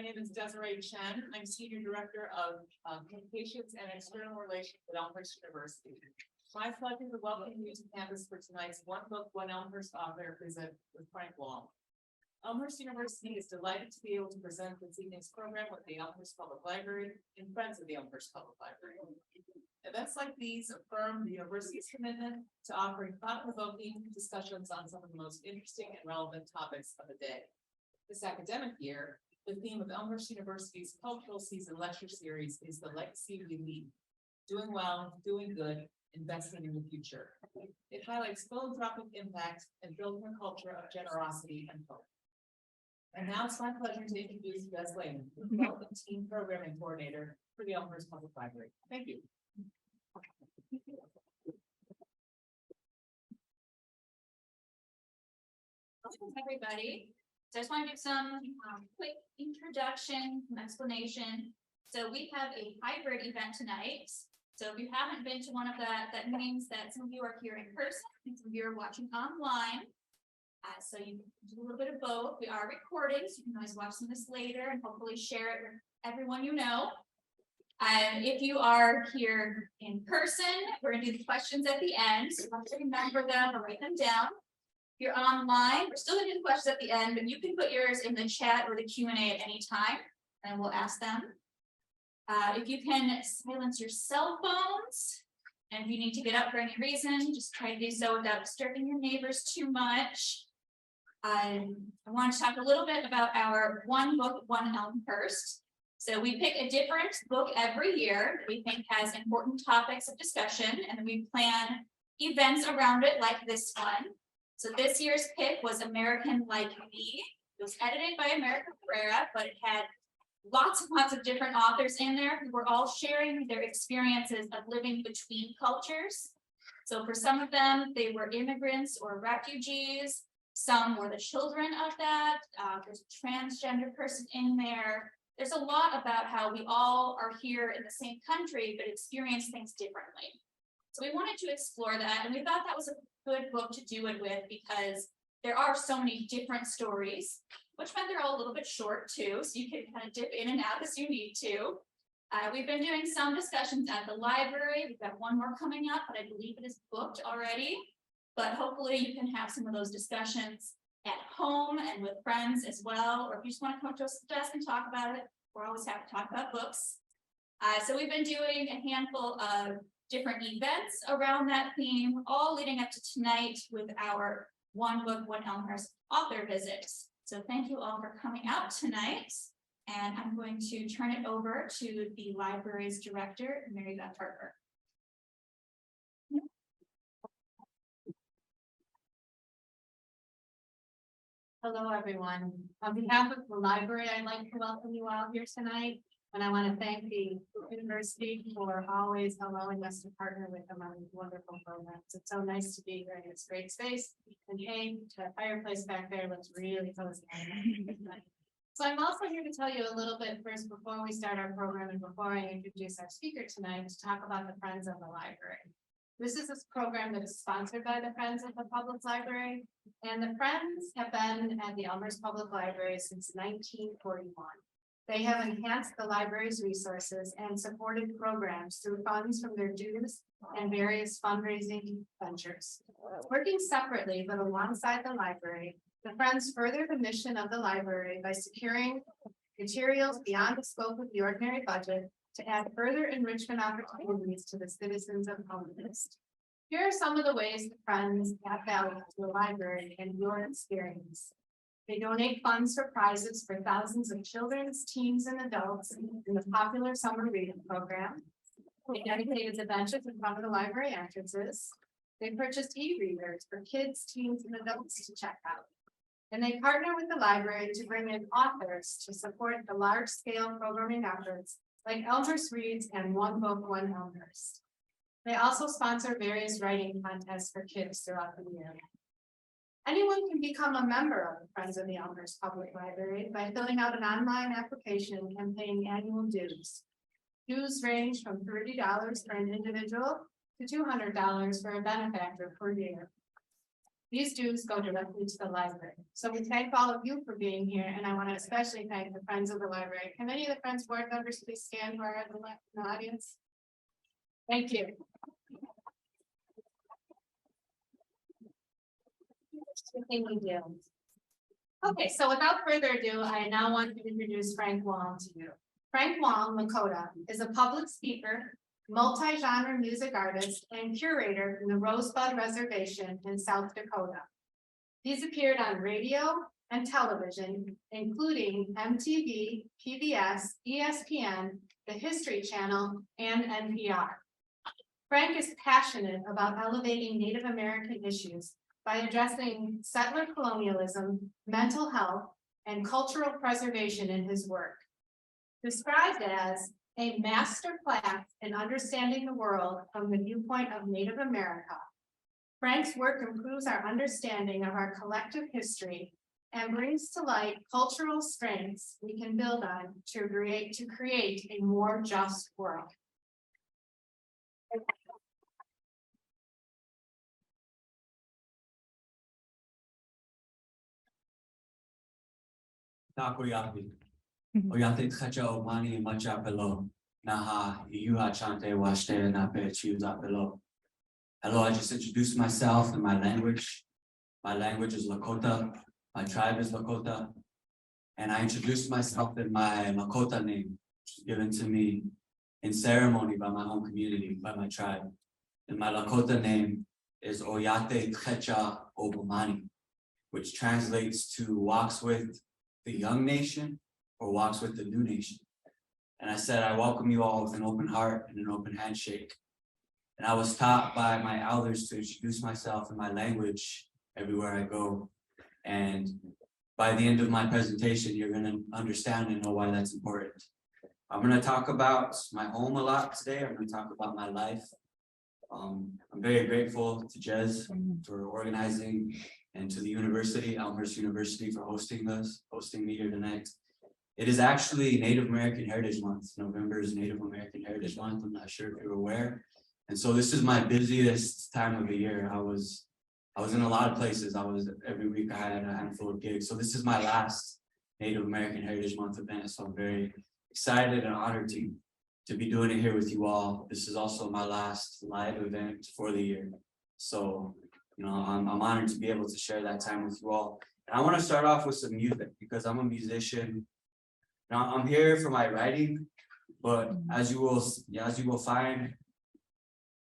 name is Desiree Chen. I'm Senior Director of Communications and External Relations at Elmhurst University. My pleasure to welcome you to campus for tonight's One Book, One Elmhurst author visit with Frank Waln. Elmhurst University is delighted to be able to present this evening's program with the Elmhurst Public Library and Friends of the Elmhurst Public Library. Events like these affirm the university's commitment to offering thought-provoking discussions on some of the most interesting and relevant topics of the day. This academic year, the theme of Elmhurst University's cultural season lecture series is The Legacy We Leave: Doing Well, Doing Good, Investing in the Future. It highlights philanthropic impact and building a culture of generosity and hope. And now it's my pleasure to introduce Des Lehman, the Development Team Programming Coordinator for the Elmhurst Public Library. Thank you. Welcome, everybody. So I just want to do some quick introduction, some explanation. So we have a hybrid event tonight. So if you haven't been to one of that means that some of you are here in person and some of you are watching online. So you can do a little bit of both. We are recording, so you can always watch some of this later and hopefully share it with everyone you know. If you are here in person, we're going to do the questions at the end. So you have to remember them or write them down. If you're online, we're still going to do the questions at the end, but you can put yours in the chat or the Q&A at any time, and we'll ask them. If you can silence your cell phones, and if you need to get up for any reason, just try to do so without disturbing your neighbors too much. I want to talk a little bit about our One Book, One Elmhurst. So we pick a different book every year that we think has important topics of discussion, and we plan events around it like this one. So this year's pick was American Like Me. It was edited by America Ferrera, but it had lots and lots of different authors in there who were all sharing their experiences of living between cultures. So for some of them, they were immigrants or refugees. Some were the children of that. There's a transgender person in there. There's a lot about how we all are here in the same country, but experience things differently. So we wanted to explore that, and we thought that was a good book to do it with because there are so many different stories, which meant they're all a little bit short too, so you can kind of dip in and out as you need to. We've been doing some discussions at the library. We've got one more coming up, but I believe it is booked already. But hopefully you can have some of those discussions at home and with friends as well, or if you just want to come to us at the desk and talk about it, we're always happy to talk about books. So we've been doing a handful of different events around that theme, all leading up to tonight with our One Book, One Elmhurst author visits. So thank you all for coming out tonight. And I'm going to turn it over to the library's director, Mary Beth Harper. Hello, everyone. On behalf of the library, I'd like to welcome you all here tonight. And I want to thank the university for always allowing us to partner with them on these wonderful programs. It's so nice to be here in this great space. And hey, the fireplace back there looks really cozy. So I'm also here to tell you a little bit first before we start our program and before I introduce our speaker tonight to talk about the Friends of the Library. This is a program that is sponsored by the Friends of the Public Library, and the Friends have been at the Elmhurst Public Library since 1941. They have enhanced the library's resources and supported programs through funds from their dues and various fundraising ventures. Working separately but alongside the library, the Friends further the mission of the library by securing materials beyond the scope of the ordinary budget to add further enrichment opportunities to the citizens of Elmhurst. Here are some of the ways the Friends add value to the library and your experience. They donate funds for prizes for thousands of children, teens, and adults in the popular summer reading program. They dedicated the benches in front of the library entrances. They purchased e-readers for kids, teens, and adults to check out. And they partner with the library to bring in authors to support the large-scale programming efforts like Elmhurst Reads and One Book, One Elmhurst. They also sponsor various writing contests for kids throughout the year. Anyone can become a member of the Friends of the Elmhurst Public Library by filling out an online application and paying annual dues. Dues range from $30 for an individual to $200 for a benefactor per year. These dues go directly to the library. So we thank all of you for being here, and I want to especially thank the Friends of the Library. Can any of the Friends board members please stand who are in the audience? Thank you. Everything we do. Okay, so without further ado, I now want to introduce Frank Waln to you. Frank Waln, Lakota, is a public speaker, multi-genre music artist, and curator in the Rosebud Reservation in South Dakota. He's appeared on radio and television, including MTV, PBS, ESPN, the History Channel, and NPR. Frank is passionate about elevating Native American issues by addressing settler colonialism, mental health, and cultural preservation in his work. Described as a master class in understanding the world from the viewpoint of Native America, Frank's work improves our understanding of our collective history and brings to light cultural strengths we can build on to create a more just world. Takoyaki. Oyate tchacha omani macha pelo. Naha yuha chante washte na pe chiuza pelo. Hello, I just introduced myself in my language. My language is Lakota. My tribe is Lakota. And I introduced myself in my Lakota name, which was given to me in ceremony by my home community, by my tribe. And my Lakota name is Oyate Tchecha Obomani, which translates to walks with the young nation or walks with the new nation. And I said, I welcome you all with an open heart and an open handshake. And I was taught by my elders to introduce myself in my language everywhere I go. And by the end of my presentation, you're going to understand and know why that's important. I'm going to talk about my home a lot today. I'm going to talk about my life. I'm very grateful to Jez for organizing, and to the university, Elmhurst University, for hosting me here tonight. It is actually Native American Heritage Month. November is Native American Heritage Month. I'm not sure if you're aware. And so this is my busiest time of the year. I was in a lot of places. Every week I had a handful of gigs. So this is my last Native American Heritage Month event. So I'm very excited and honored to be doing it here with you all. This is also my last live event for the year. So, you know, I'm honored to be able to share that time with you all. And I want to start off with some music because I'm a musician. Now I'm here for my writing, but as you will find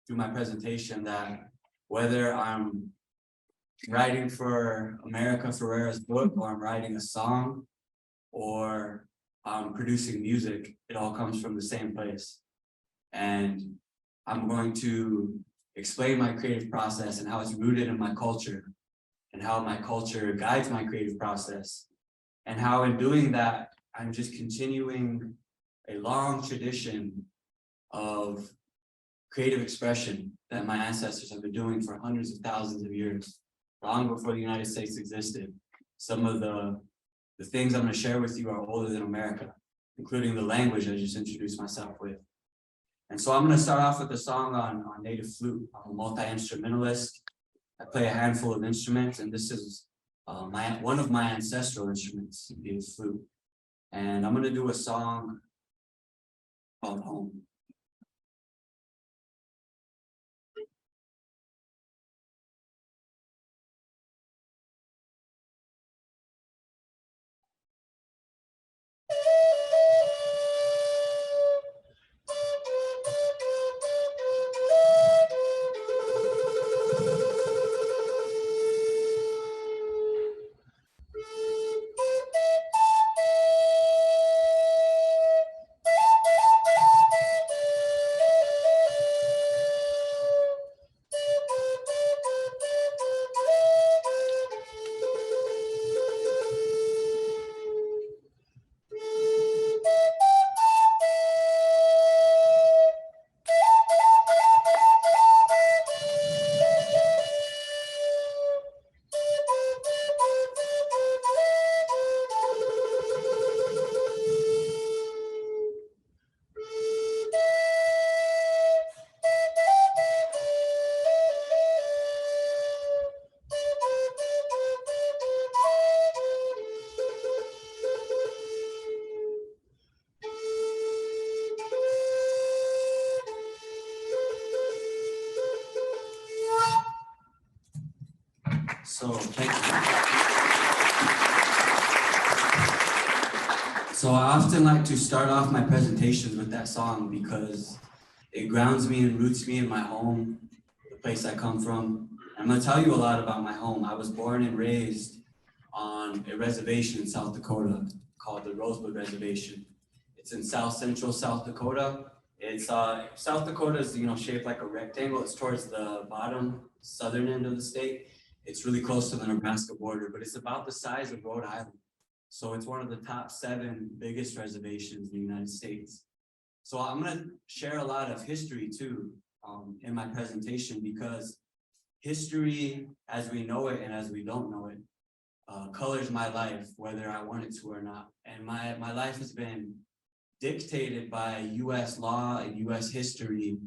through my presentation, that whether I'm writing for America Ferrera's book, or I'm writing a song, or I'm producing music, it all comes from the same place. And I'm going to explain my creative process and how it's rooted in my culture, and how my culture guides my creative process, and how in doing that, I'm just continuing a long tradition of creative expression that my ancestors have been doing for hundreds of thousands of years, long before the United States existed. Some of the things I'm going to share with you are older than America, including the language I just introduced myself with. And so I'm going to start off with a song on native flute. I'm a multi-instrumentalist. I play a handful of instruments, and this is one of my ancestral instruments, native flute. And I'm going to do a song called Home. So, thank you. So I often like to start off my presentations with that song because it grounds me and roots me in my home, the place I come from. I'm gonna tell you a lot about my home. I was born and raised on a reservation in South Dakota called the Rosebud Reservation. It's in South Central South Dakota. It's South Dakota is shaped like a rectangle. It's towards the bottom southern end of the state. It's really close to the Nebraska border, but it's about the size of Rhode Island. So it's one of the top 7 biggest reservations in the United States. So I'm going to share a lot of history too in my presentation, because history as we know it and as we don't know it colors my life, whether I want it to or not. And my life has been dictated by US law and US history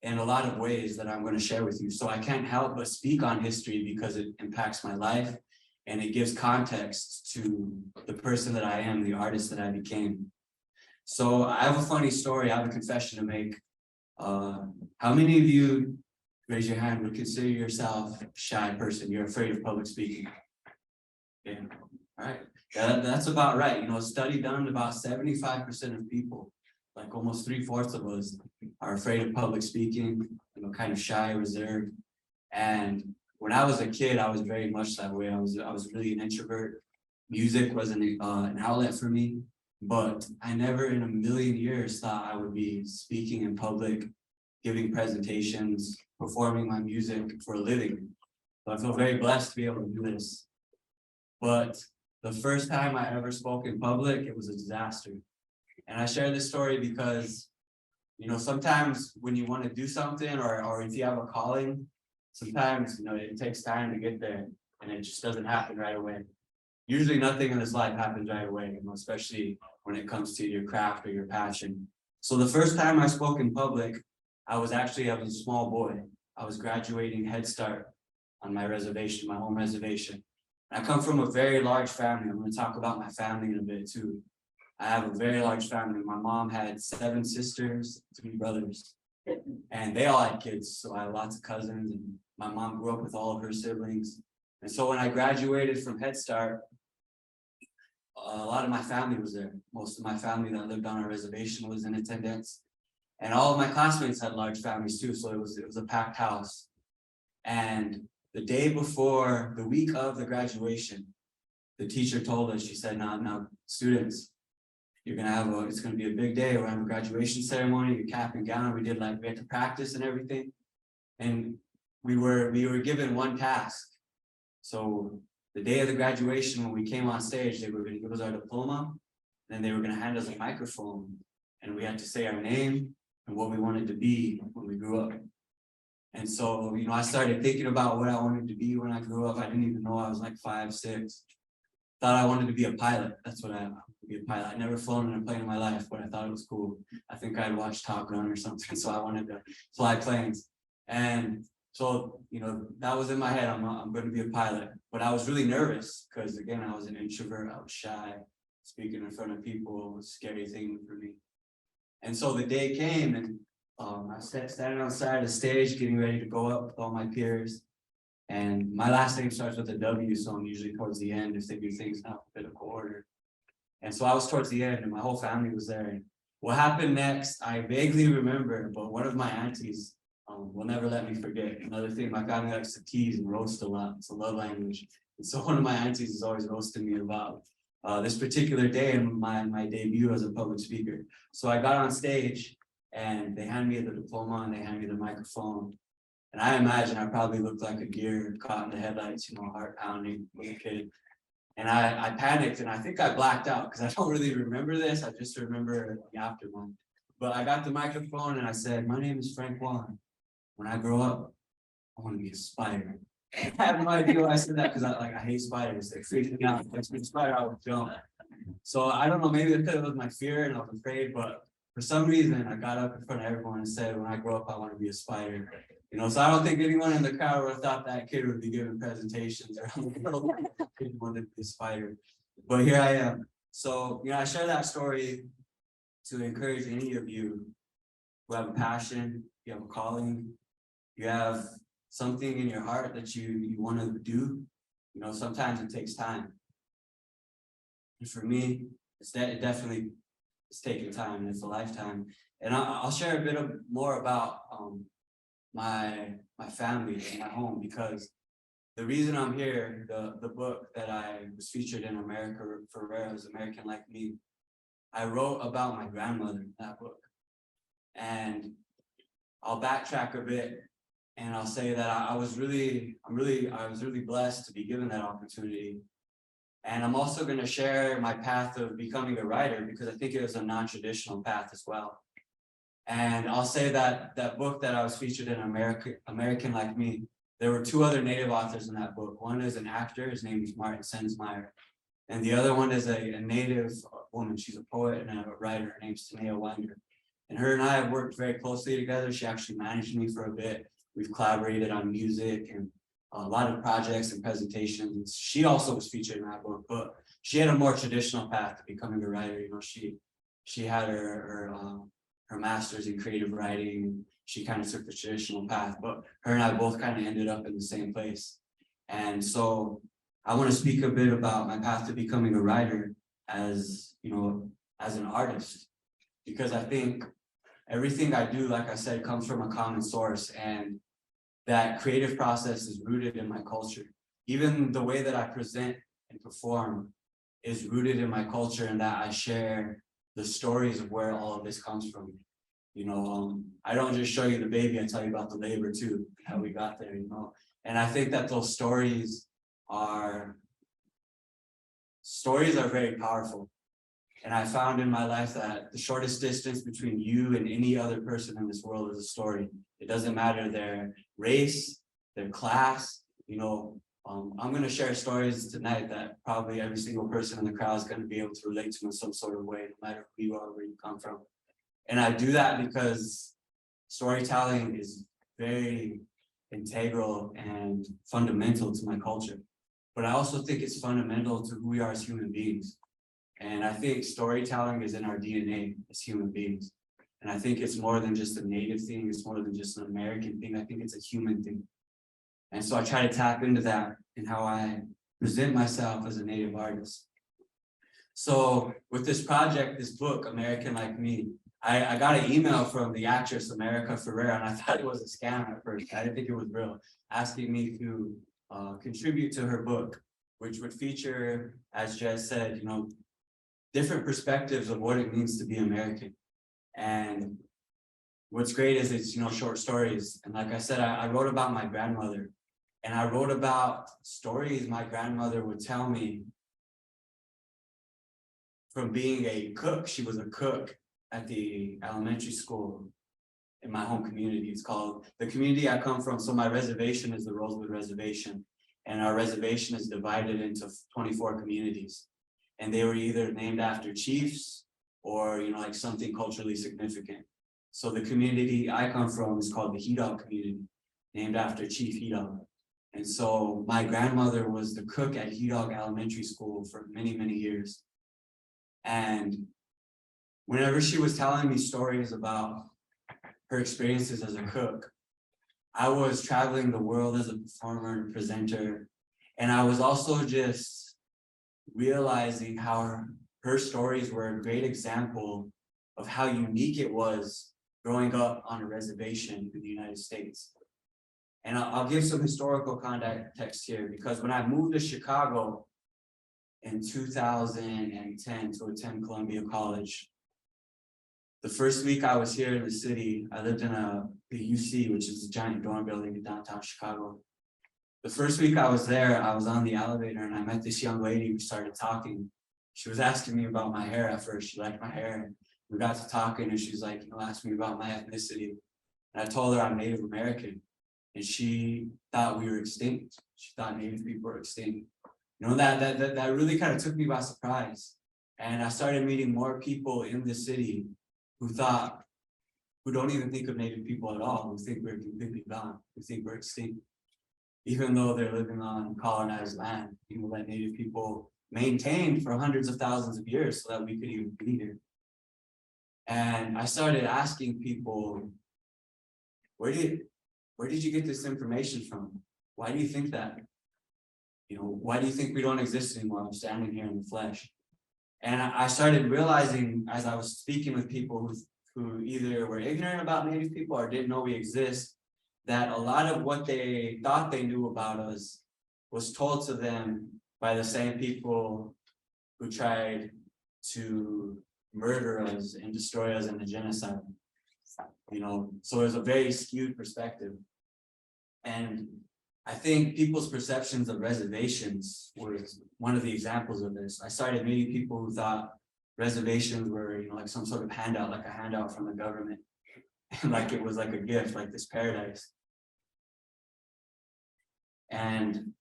in a lot of ways that I'm going to share with you. So I can't help but speak on history because it impacts my life and it gives context to the person that I am, the artist that I became. So I have a funny story. I have a confession to make. How many of you, raise your hand, would consider yourself a shy person? You're afraid of public speaking? Yeah, all right. That's about right. A study done, about 75% of people, like almost 3/4 of us, are afraid of public speaking, kind of shy, reserved. And when I was a kid, I was very much that way. I was really an introvert. Music wasn't an outlet for me, but I never in a million years thought I would be speaking in public, giving presentations, performing my music for a living. So I feel very blessed to be able to do this. But the first time I ever spoke in public, it was a disaster. And I share this story because, sometimes when you want to do something or if you have a calling, sometimes, it takes time to get there and it just doesn't happen right away. Usually nothing in this life happens right away, especially when it comes to your craft or your passion. So the first time I spoke in public, I was a small boy. I was graduating Head Start on my reservation, my home reservation. I come from a very large family. I'm going to talk about my family in a bit too. I have a very large family. My mom had 7 sisters, 3 brothers, and they all had kids. So I have lots of cousins, and my mom grew up with all of her siblings. And so when I graduated from Head Start, a lot of my family was there. Most of my family that lived on our reservation was in attendance. And all of my classmates had large families too. So it was a packed house. And the day before, the week of the graduation, the teacher told us, she said, now students, it's gonna be a big day. We're gonna have a graduation ceremony, your cap and gown. We had to practice and everything. And we were given one task. So the day of the graduation, when we came on stage, they were gonna give us our diploma, and they were gonna hand us a microphone, and we had to say our name and what we wanted to be when we grew up. And so, I started thinking about what I wanted to be when I grew up. I didn't even know I was like 5, 6. Thought I wanted to be a pilot. That's what I wanted to be, a pilot. I'd never flown in a plane in my life, but I thought it was cool. I think I'd watched Top Gun or something, so I wanted to fly planes. And so, that was in my head. I'm going to be a pilot. But I was really nervous because, again, I was an introvert. I was shy. Speaking in front of people was a scary thing for me. And so the day came, and I standing on the side of the stage, getting ready to go up with all my peers. And my last name starts with a W, so I'm usually towards the end if they do things in alphabetical order. And so I was towards the end, and my whole family was there. And what happened next, I vaguely remember, but one of my aunties will never let me forget. Another thing, my family likes to tease and roast a lot. It's a love language. And so one of my aunties is always roasting me about this particular day and my debut as a public speaker. So I got on stage, and they handed me the diploma and they handed me the microphone. And I imagine I probably looked like a deer caught in the headlights, heart pounding, as a kid. And I panicked, and I think I blacked out because I don't really remember this. I just remember the after one. But I got the microphone and I said, "My name is Frank Waln. When I grow up, I want to be a spider." I have no idea why I said that because I hate spiders. They freak me out. If I was a spider, I would jump. So I don't know, maybe it was my fear and I was afraid, but for some reason I got up in front of everyone and said, "When I grow up, I want to be a spider." So I don't think anyone in the crowd would have thought that kid would be giving presentations or wanted to be a spider. But here I am. So, I share that story to encourage any of you who have a passion, you have a calling, you have something in your heart that you want to do, you know, sometimes it takes time. And for me, it definitely it's taking time, and it's a lifetime. And I'll share a bit more about my family and my home, because the reason I'm here, the book that I was featured in America Ferrera is American Like Me. I wrote about my grandmother in that book. And I'll backtrack a bit and I'll say that I was really blessed to be given that opportunity. And I'm also going to share my path of becoming a writer, because I think it was a non-traditional path as well. And I'll say that that book that I was featured in American Like Me, there were two other Native authors in that book. One is an actor, his name is Martin Sensmeyer. And the other one is a Native woman. She's a poet and a writer. Her name's Tanea Winder. And her and I have worked very closely together. She actually managed me for a bit. We've collaborated on music and a lot of projects and presentations. She also was featured in that book, but she had a more traditional path to becoming a writer. You know, she had her master's in creative writing. She kind of took the traditional path, but her and I both kind of ended up in the same place. And so I want to speak a bit about my path to becoming a writer as, you know, as an artist, because I think everything I do, like I said, comes from a common source, and that creative process is rooted in my culture. Even the way that I present and perform is rooted in my culture, and that I share the stories of where all of this comes from. You know, I don't just show you the baby, I tell you about the labor too, how we got there, you know. And I think that those stories are very powerful. And I found in my life that the shortest distance between you and any other person in this world is a story. It doesn't matter their race, their class, you know. I'm going to share stories tonight that probably every single person in the crowd is going to be able to relate to in some sort of way, no matter who you are, where you come from. And I do that because storytelling is very integral and fundamental to my culture. But I also think it's fundamental to who we are as human beings. And I think storytelling is in our DNA as human beings. And I think it's more than just a Native thing, it's more than just an American thing. I think it's a human thing. And so I try to tap into that in how I present myself as a Native artist. So with this project, this book, American Like Me, I got an email from the actress America Ferrera, and I thought it was a scam at first. I didn't think it was real, asking me to contribute to her book, which would feature, as Jess said, you know, different perspectives of what it means to be American. And what's great is it's, you know, short stories. And like I said, I wrote about my grandmother, and I wrote about stories my grandmother would tell me from being a cook. She was a cook at the elementary school in my home community. It's called, the community I come from, so my reservation is the Rosewood Reservation, and our reservation is divided into 24 communities, and they were either named after chiefs or, you know, like something culturally significant. So the community I come from is called the Hedog community, named after Chief Hedog. And so my grandmother was the cook at Hedog Elementary School for many, many years. And whenever she was telling me stories about her experiences as a cook, I was traveling the world as a performer and presenter. And I was also just realizing how her stories were a great example of how unique it was growing up on a reservation in the United States. And I'll give some historical context here, because when I moved to Chicago in 2010 to attend Columbia College, the first week I was here in the city, I lived in the UC, which is a giant dorm building in downtown Chicago. The first week I was there, I was on the elevator and I met this young lady. We started talking. She was asking me about my hair at first. She liked my hair. And we got to talking, and she's like, you know, asked me about my ethnicity. And I told her I'm Native American. And she thought we were extinct. She thought Native people were extinct. You know, that really kind of took me by surprise. And I started meeting more people in the city who don't even think of Native people at all, who think we're completely gone, who think we're extinct, even though they're living on colonized land, you know, that Native people maintained for hundreds of thousands of years so that we could even be here. And I started asking people, where did where did you get this information from? Why do you think that? Why do you think we don't exist anymore? I'm standing here in the flesh. And I started realizing as I was speaking with people who either were ignorant about Native people or didn't know we exist, that a lot of what they thought they knew about us was told to them by the same people who tried to murder us and destroy us in the genocide. So it was a very skewed perspective. And I think people's perceptions of reservations was one of the examples of this. I started meeting people who thought reservations were, like some sort of handout, like a handout from the government. And like it was like a gift, like this paradise. And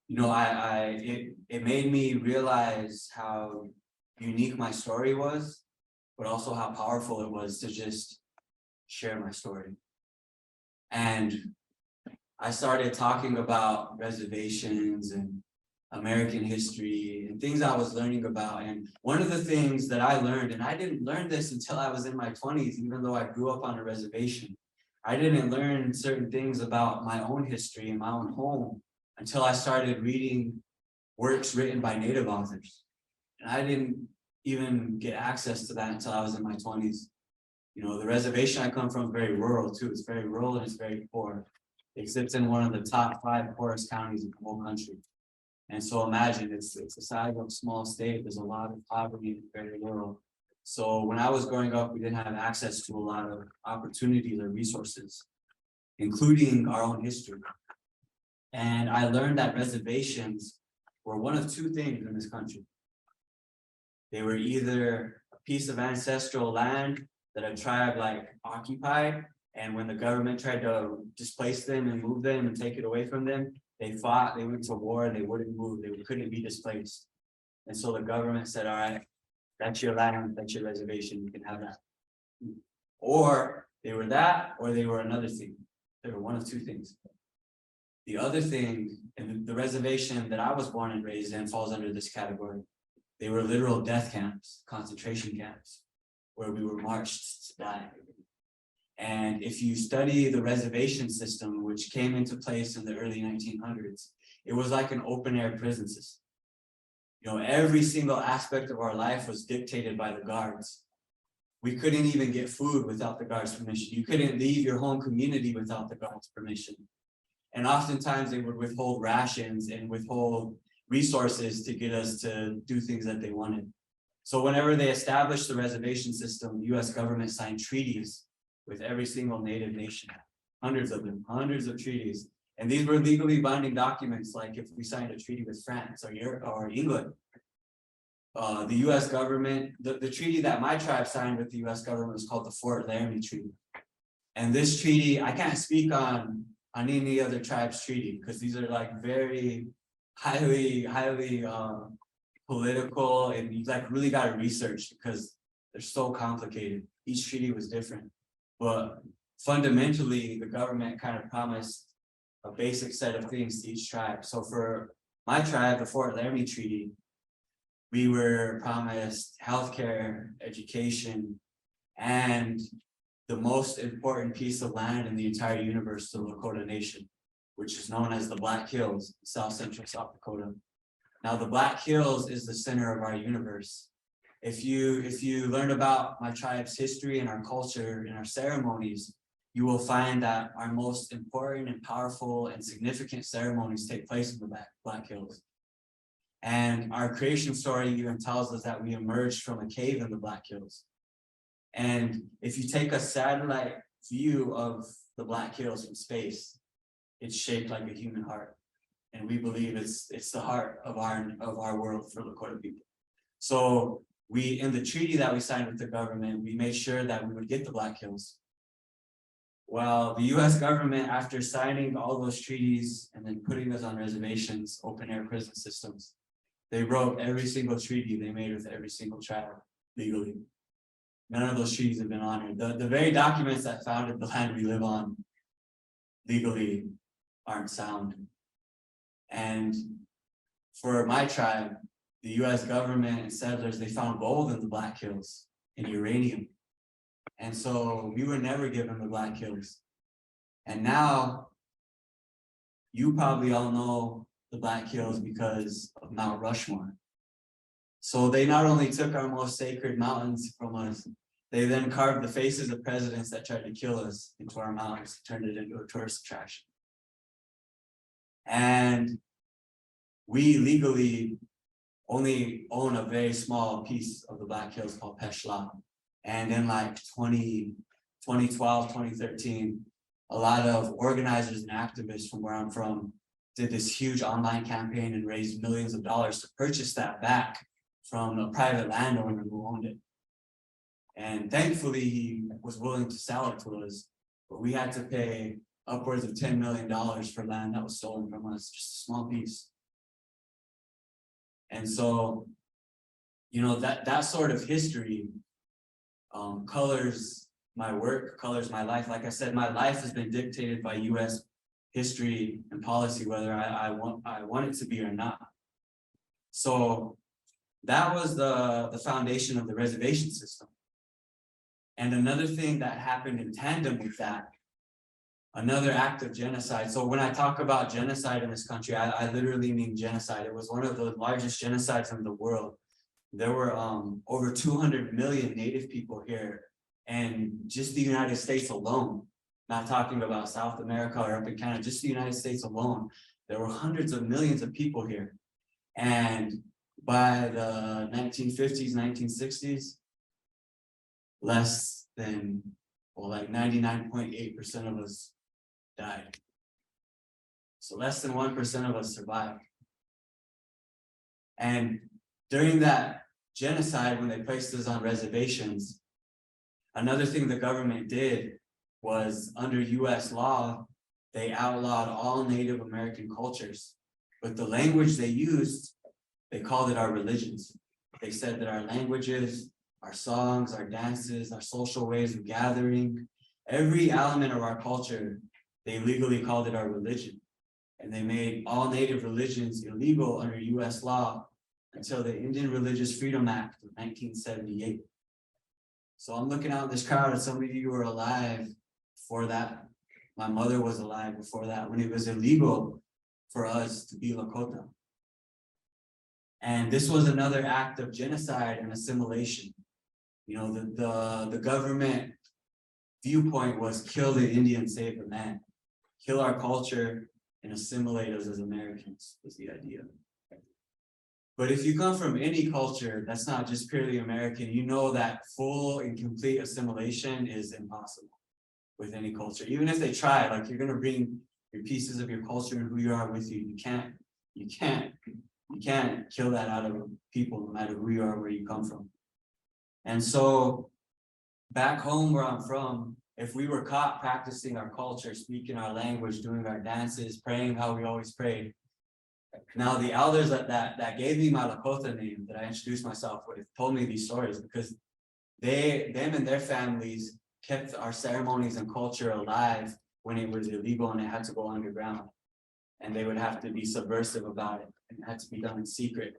it made me realize how unique my story was, but also how powerful it was to just share my story. And I started talking about reservations and American history and things I was learning about. And one of the things that I learned, and I didn't learn this until I was in my 20s, even though I grew up on a reservation, I didn't learn certain things about my own history and my own home until I started reading works written by Native authors. And I didn't even get access to that until I was in my 20s. The reservation I come from is very rural too. It's very rural and it's very poor. It sits in one of the top 5 poorest counties in the whole country. And so imagine, it's the size of a small state. There's a lot of poverty and very rural. So when I was growing up, we didn't have access to a lot of opportunities or resources, including our own history. And I learned that reservations were one of 2 things in this country. They were either a piece of ancestral land that a tribe occupied, and when the government tried to displace them and move them and take it away from them, they fought, they went to war, they wouldn't move, they couldn't be displaced. And so the government said, all right, that's your land, that's your reservation, you can have that. Or they were that, or they were another thing. They were one of 2 things. The other thing, and the reservation that I was born and raised in falls under this category. They were literal death camps, concentration camps, where we were marched to die. And if you study the reservation system, which came into place in the early 1900s, it was like an open air prison system. Every single aspect of our life was dictated by the guards. We couldn't even get food without the guards' permission. You couldn't leave your home community without the guards' permission. And oftentimes they would withhold rations and withhold resources to get us to do things that they wanted. So whenever they established the reservation system, the US government signed treaties with every single Native nation, hundreds of them, hundreds of treaties. And these were legally binding documents, like if we signed a treaty with France or Europe or England. The US government, the treaty that my tribe signed with the US government was called the Fort Laramie Treaty. And this treaty, I can't speak on any other tribe's treaty, because these are very highly political, and you really got to research because they're so complicated. Each treaty was different. But fundamentally, the government kind of promised a basic set of things to each tribe. So for my tribe, the Fort Laramie Treaty, we were promised healthcare, education, and the most important piece of land in the entire universe, the Lakota Nation, which is known as the Black Hills, South Central South Dakota. Now, the Black Hills is the center of our universe. If you learn about my tribe's history and our culture and our ceremonies, you will find that our most important and powerful and significant ceremonies take place in the Black Hills. And our creation story even tells us that we emerged from a cave in the Black Hills. And if you take a satellite view of the Black Hills from space, it's shaped like a human heart. And we believe it's the heart of our world for Lakota people. So in the treaty that we signed with the government, we made sure that we would get the Black Hills. Well, the US government, after signing all those treaties and then putting us on reservations, open air prison systems, they wrote every single treaty they made with every single tribe legally. None of those treaties have been honored. The very documents that founded the land we live on legally aren't sound. And for my tribe, the US government and settlers, they found gold in the Black Hills. and uranium. And so we were never given the Black Hills. And now you probably all know the Black Hills because of Mount Rushmore. So they not only took our most sacred mountains from us, they then carved the faces of presidents that tried to kill us into our mountains, turned it into a tourist attraction. And we legally only own a very small piece of the Black Hills called Peshla. And in like 2012, 2013, a lot of organizers and activists from where I'm from did this huge online campaign and raised millions of dollars to purchase that back from a private landowner who owned it. And thankfully, he was willing to sell it to us, but we had to pay upwards of $10 million for land that was stolen from us, just a small piece. And so, you know, that sort of history colors my work, colors my life. Like I said, my life has been dictated by US history and policy, whether I want it to be or not. So that was the foundation of the reservation system. And another thing that happened in tandem with that, another act of genocide. So when I talk about genocide in this country, I literally mean genocide. It was one of the largest genocides in the world. There were over 200 million Native people here, and just the United States alone, not talking about South America or up in Canada, just the United States alone, there were hundreds of millions of people here. And by the 1950s, 1960s, less than, well, like 99.8% of us died. So less than 1% of us survived. And during that genocide, when they placed us on reservations, another thing the government did was, under US law, they outlawed all Native American cultures. But the language they used, they called it our religions. They said that our languages, our songs, our dances, our social ways of gathering, every element of our culture, they legally called it our religion. And they made all Native religions illegal under US law until the Indian Religious Freedom Act of 1978. So I'm looking out in this crowd, and some of you were alive before that. My mother was alive before that, when it was illegal for us to be Lakota. And this was another act of genocide and assimilation. You know, the government viewpoint was kill the Indian, save the man. Kill our culture and assimilate us as Americans was the idea. But if you come from any culture that's not just purely American, you know that full and complete assimilation is impossible with any culture. Even if they try, like, you're gonna bring your pieces of your culture and who you are with you. You can't kill that out of people, no matter who you are, where you come from. And so back home where I'm from, if we were caught practicing our culture, speaking our language, doing our dances, praying how we always prayed, now the elders that gave me my Lakota name that I introduced myself with told me these stories because them and their families kept our ceremonies and culture alive when it was illegal and it had to go underground. And they would have to be subversive about it, and it had to be done in secret.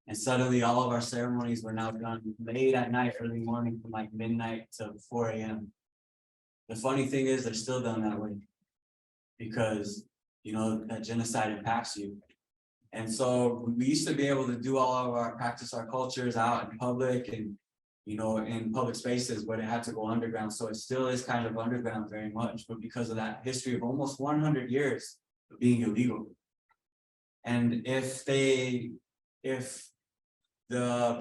And suddenly all of our ceremonies were now done late at night, early morning, from like midnight to 4 a.m. The funny thing is they're still done that way because, you know, that genocide impacts you. And so we used to be able to do all of our practice our cultures out in public and, you know, in public spaces, but it had to go underground. So it still is kind of underground very much, but because of that history of almost 100 years of being illegal. And if the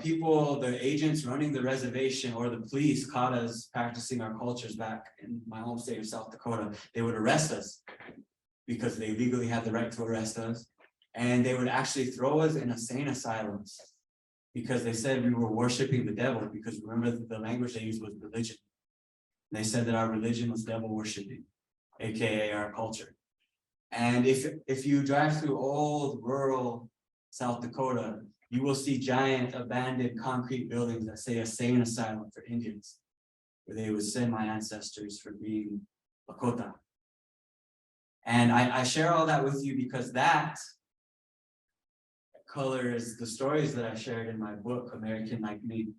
people, the agents running the reservation or the police caught us practicing our cultures back in my home state of South Dakota, they would arrest us because they legally had the right to arrest us. And they would actually throw us in insane asylums because they said we were worshiping the devil, because remember the language they used was religion. They said that our religion was devil worshiping, AKA our culture. And if you drive through old rural South Dakota, you will see giant abandoned concrete buildings that say insane asylum for Indians, where they would send my ancestors for being Lakota. And I share all that with you because that colors the stories that I shared in my book, American Like Me.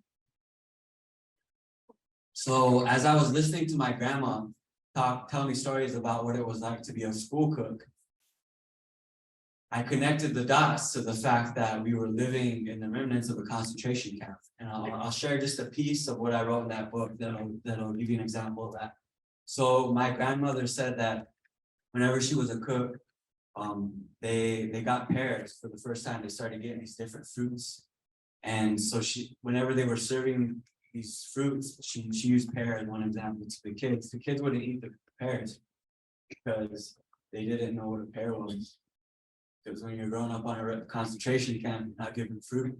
So as I was listening to my grandma tell me stories about what it was like to be a school cook, I connected the dots to the fact that we were living in the remnants of a concentration camp. And I'll share just a piece of what I wrote in that book that'll give you an example of that. So my grandmother said that whenever she was a cook, they got pears for the first time. They started getting these different fruits. And so whenever they were serving these fruits, she used pear as one example to the kids. The kids wouldn't eat the pears because they didn't know what a pear was. Because when you're growing up on a concentration camp, you're not given fruit.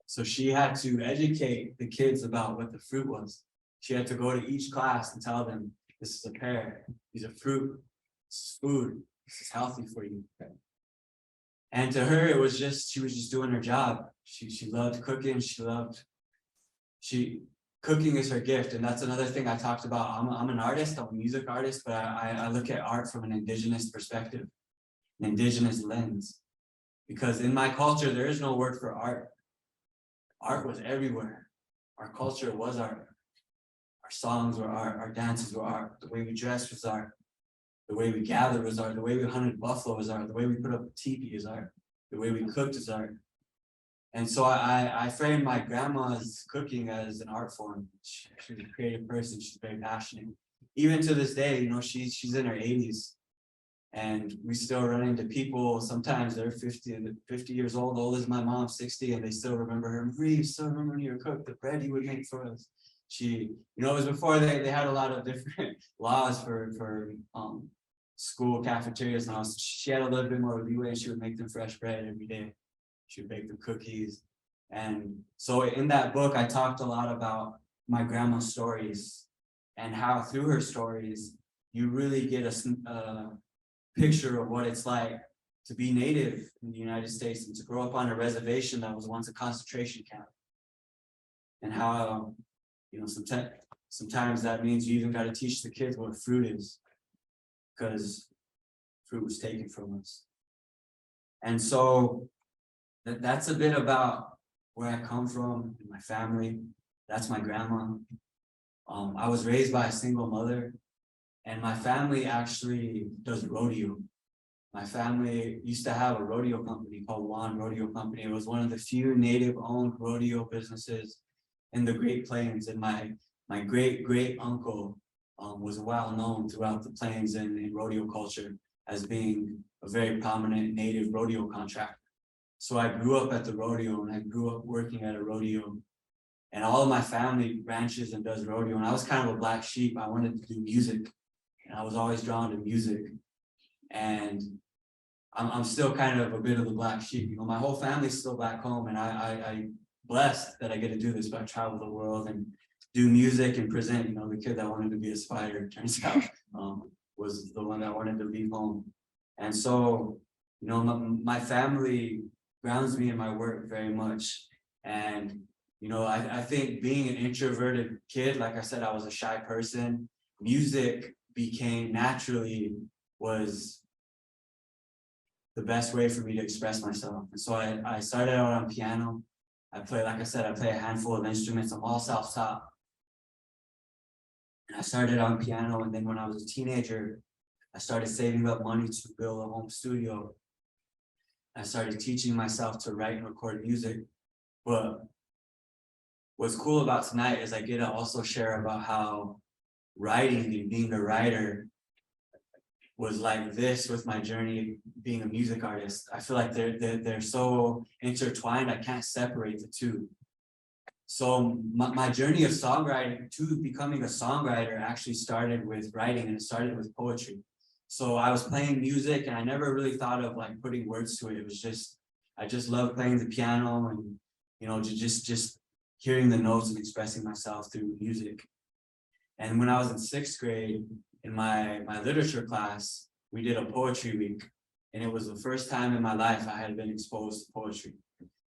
So she had to educate the kids about what the fruit was. She had to go to each class and tell them, this is a pear, these are fruit, this is food, this is healthy for you. And to her, it was just, she was just doing her job. She loved cooking, cooking is her gift. And that's another thing I talked about. I'm an artist, I'm a music artist, but I look at art from an indigenous perspective. Indigenous lens, because in my culture there is no word for art. Art was everywhere. Our culture was art. Our songs were art, our dances were art, the way we dressed was art, the way we gathered was art, the way we hunted buffalo was art, the way we put up a teepee is art, the way we cooked is art. And so I framed my grandma's cooking as an art form. She's a creative person, she's very passionate. Even to this day, you know, she's in her 80s. And we still run into people, sometimes they're 50 years old as my mom, 60, and they still remember her. Marie, you still remember when you were cooked, the bread you would make for us. It was before they had a lot of different laws for school cafeterias and all. So she had a little bit more leeway, and she would make them fresh bread every day. She would bake them cookies. And so in that book, I talked a lot about my grandma's stories and how through her stories, you really get a picture of what it's like to be native in the United States and to grow up on a reservation that was once a concentration camp. And how, sometimes that means you even got to teach the kids what fruit is, because fruit was taken from us. And so that's a bit about where I come from and my family. That's my grandma. I was raised by a single mother. And my family actually does rodeo. My family used to have a rodeo company called Waln Rodeo Company. It was one of the few native-owned rodeo businesses in the Great Plains. And my great uncle was well known throughout the plains and in rodeo culture as being a very prominent native rodeo contractor. So I grew up at the rodeo, and I grew up working at a rodeo. And all of my family ranches and does rodeo. And I was kind of a black sheep. I wanted to do music. And I was always drawn to music, and I'm still kind of a bit of the black sheep. My whole family's still back home, and I'm blessed that I get to do this. But I travel the world and do music and present. The kid that wanted to be a spider, turns out, was the one that wanted to leave home. And so, my family grounds me in my work very much. And I think being an introverted kid, like I said, I was a shy person. Music became naturally was the best way for me to express myself. And so I started out on piano. I play, like I said, I play a handful of instruments. I'm all self-taught. And I started on piano, and then when I was a teenager, I started saving up money to build a home studio. I started teaching myself to write and record music. But what's cool about tonight is I get to also share about how writing and being a writer was like this with my journey being a music artist. I feel like they're so intertwined, I can't separate the two. So my journey of songwriting to becoming a songwriter actually started with writing, and it started with poetry. So I was playing music, and I never really thought of like putting words to it. It was just, I just loved playing the piano and, just hearing the notes and expressing myself through music. And when I was in 6th grade, in my literature class, we did a poetry week. And it was the first time in my life I had been exposed to poetry.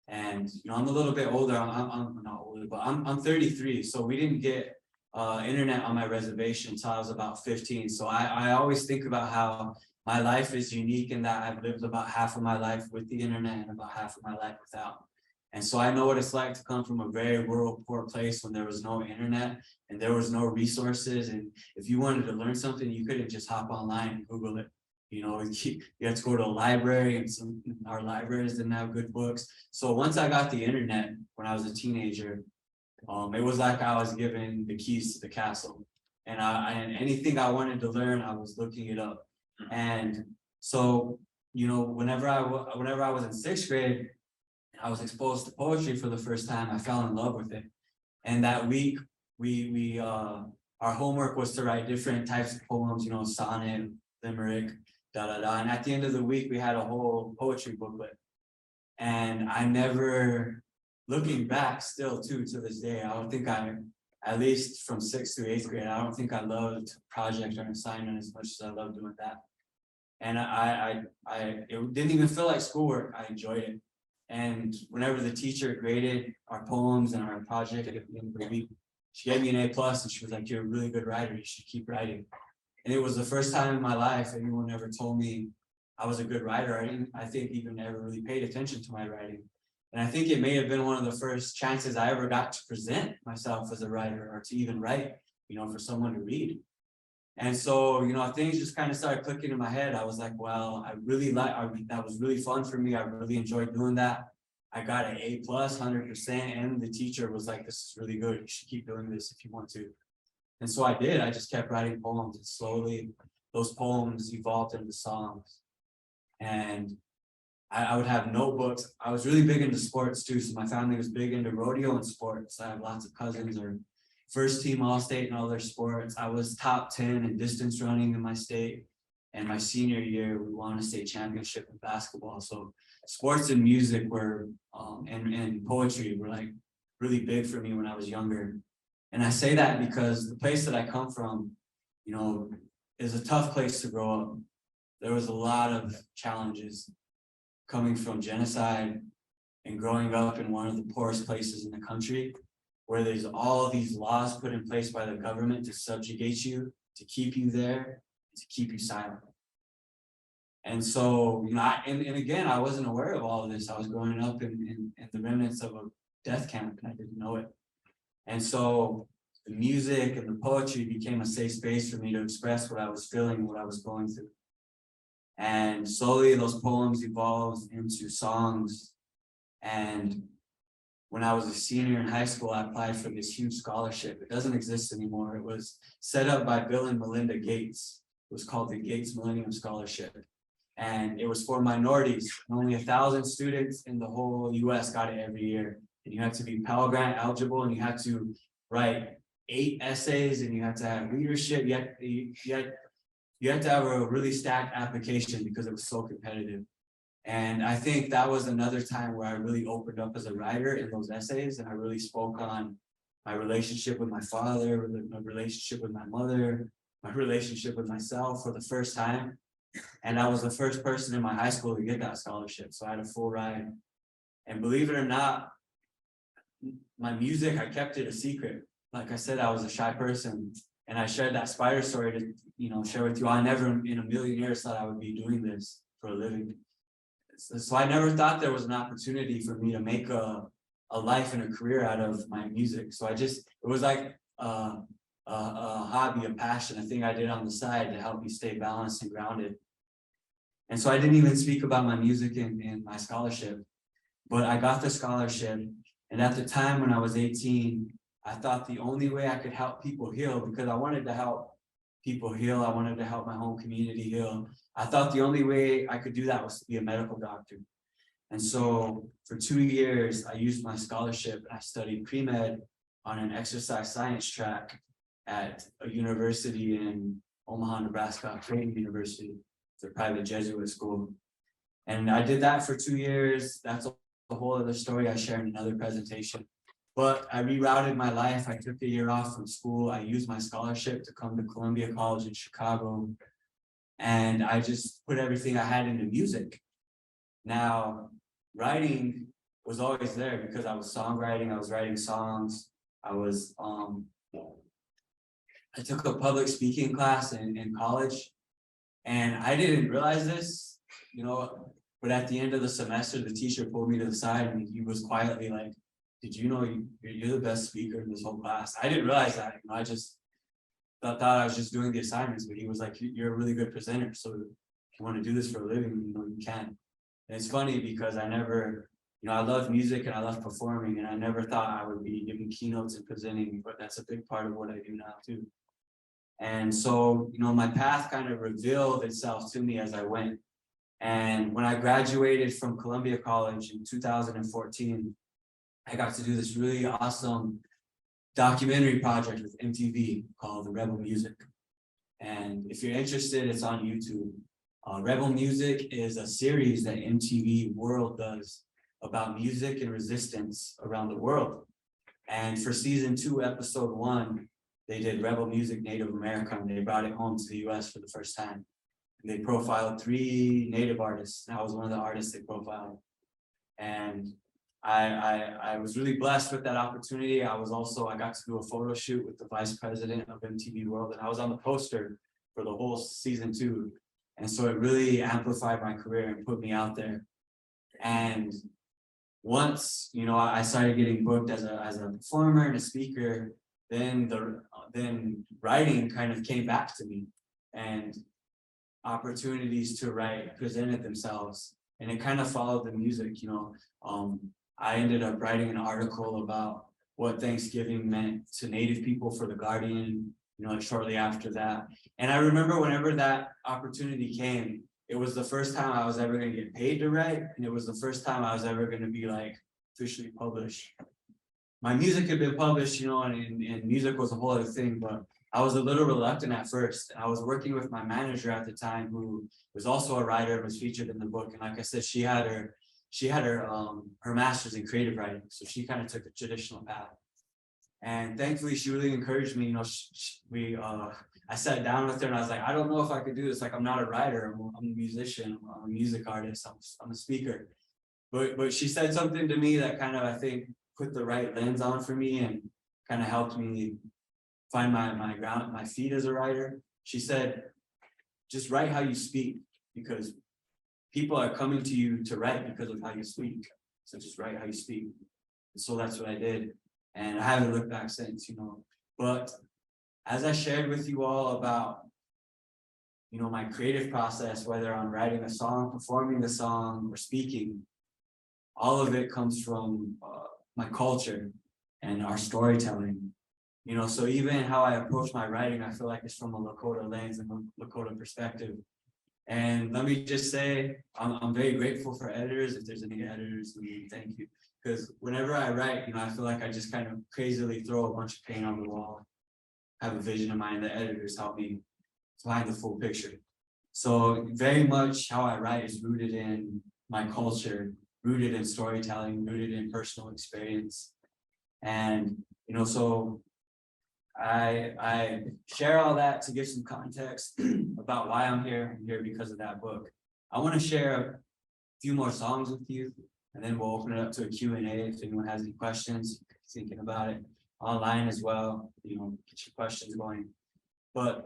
And, I'm a little bit older, I'm not older, but I'm 33. So we didn't get internet on my reservation until I was about 15. So I always think about how my life is unique in that I've lived about half of my life with the internet and about half of my life without. And so I know what it's like to come from a very rural, poor place when there was no internet and there was no resources. And if you wanted to learn something, you couldn't just hop online and Google it. You know, you had to go to a library, and our libraries didn't have good books. So once I got the internet when I was a teenager, it was like I was given the keys to the castle. And and anything I wanted to learn, I was looking it up. And so, you know, whenever I was in sixth grade, I was exposed to poetry for the first time. I fell in love with it. And that week, our homework was to write different types of poems, you know, sonnet, limerick, da da da. And at the end of the week, we had a whole poetry booklet. And I never, looking back still to this day, I don't think at least from 6th to 8th grade, I don't think I loved project or assignment as much as I loved doing that. And it didn't even feel like schoolwork. I enjoyed it. And whenever the teacher graded our poems and our project at the end of the week, she gave me an A+, and she was like, "You're a really good writer. You should keep writing." And it was the first time in my life anyone ever told me I was a good writer. I think even ever really paid attention to my writing. And I think it may have been one of the first chances I ever got to present myself as a writer, or to even write, you know, for someone to read. And so, you know, things just kind of started clicking in my head. I was like, well, that was really fun for me. I really enjoyed doing that. I got an A+, 100%. And the teacher was like, "This is really good. You should keep doing this if you want to." And so I did. I just kept writing poems, and slowly those poems evolved into songs. And I would have notebooks. I was really big into sports too. So my family was big into rodeo and sports. I have lots of cousins or first team all-state in all their sports. I was top 10 in distance running in my state. And my senior year, we won a state championship in basketball. So sports and music were, and poetry were like really big for me when I was younger. And I say that because the place that I come from, you know, is a tough place to grow up. There was a lot of challenges coming from genocide and growing up in one of the poorest places in the country, where there's all these laws put in place by the government to subjugate you, to keep you there, to keep you silent. And so, you know, and again, I wasn't aware of all of this. I was growing up in the remnants of a death camp, and I didn't know it. And so the music and the poetry became a safe space for me to express what I was feeling, what I was going through. And slowly those poems evolved into songs. And when I was a senior in high school, I applied for this huge scholarship. It doesn't exist anymore. It was set up by Bill and Melinda Gates. It was called the Gates Millennium Scholarship. And it was for minorities. Only 1,000 students in the whole US got it every year. And you had to be Pell Grant eligible, and you had to write 8 essays, and you had to have leadership. You had to have a really stacked application because it was so competitive. And I think that was another time where I really opened up as a writer in those essays, and I really spoke on my relationship with my father, my relationship with my mother, my relationship with myself for the first time. And I was the first person in my high school to get that scholarship. So I had a full ride. And believe it or not, my music, I kept it a secret. Like I said, I was a shy person, and I shared that spider story to, you know, share with you. I never in a million years thought I would be doing this for a living. So I never thought there was an opportunity for me to make a life and a career out of my music. So it was like a hobby, a passion, a thing I did on the side to help me stay balanced and grounded. And so I didn't even speak about my music in my scholarship, but I got the scholarship. And at the time when I was 18, I thought the only way I could help people heal, because I wanted to help people heal, I wanted to help my home community heal. I thought the only way I could do that was to be a medical doctor. And so for 2 years, I used my scholarship, and I studied pre-med on an exercise science track at a university in Omaha, Nebraska, Creighton University. It's a private Jesuit school. And I did that for 2 years. That's a whole other story I share in another presentation. But I rerouted my life. I took a year off from school. I used my scholarship to come to Columbia College in Chicago. And I just put everything I had into music. Now, writing was always there because I was songwriting. I was writing songs. I took a public speaking class in college. And I didn't realize this, you know, But at the end of the semester, the teacher pulled me to the side and he was quietly like, did you know you're the best speaker in this whole class? I didn't realize that, you know, I just thought I was just doing the assignments, but he was like, you're a really good presenter. So if you want to do this for a living, you know, you can. And it's funny because I never, you know, I love music and I love performing, and I never thought I would be giving keynotes and presenting, but that's a big part of what I do now too. And so, you know, my path kind of revealed itself to me as I went. And when I graduated from Columbia College in 2014, I got to do this really awesome documentary project with MTV called The Rebel Music. And if you're interested, it's on YouTube. Rebel Music is a series that MTV World does about music and resistance around the world. And for season 2, episode 1, they did Rebel Music Native America, and they brought it home to the US for the first time. And they profiled 3 Native artists. And I was one of the artists they profiled. And I was really blessed with that opportunity. I got to do a photo shoot with the vice president of MTV World, and I was on the poster for the whole season 2. And so it really amplified my career and put me out there. And once, you know, I started getting booked as a performer and a speaker, then writing kind of came back to me, and opportunities to write presented themselves, and it kind of followed the music, you know. I ended up writing an article about what Thanksgiving meant to Native people for The Guardian, you know, like shortly after that. And I remember whenever that opportunity came, it was the first time I was ever going to get paid to write, and it was the first time I was ever going to be like officially published. My music had been published, you know, and music was a whole other thing, but I was a little reluctant at first. I was working with my manager at the time, who was also a writer and was featured in the book. And like I said, she had her master's in creative writing, so she kind of took the traditional path. And thankfully, she really encouraged me. You know, I sat down with her and I was like, I don't know if I could do this. Like, I'm not a writer. I'm a musician. I'm a music artist. I'm a speaker. But she said something to me that kind of, I think, put the right lens on for me and kind of helped me find my feet as a writer. She said, just write how you speak, because people are coming to you to write because of how you speak. So just write how you speak. And so that's what I did. And I haven't looked back since, you know. But as I shared with you all about, you know, my creative process, whether I'm writing a song, performing the song, or speaking, all of it comes from my culture and our storytelling. You know, so even how I approach my writing, I feel like it's from a Lakota lens and a Lakota perspective. And let me just say, I'm very grateful for editors. If there's any editors, thank you. Because whenever I write, you know, I feel like I just kind of crazily throw a bunch of paint on the wall, have a vision in mind. The editors help me find the full picture. So very much how I write is rooted in my culture, rooted in storytelling, rooted in personal experience. And, you know, so I share all that to give some context about why I'm here. I'm here because of that book. I want to share a few more songs with you, and then we'll open it up to a Q&A if anyone has any questions, thinking about it online as well, you know, get your questions going. But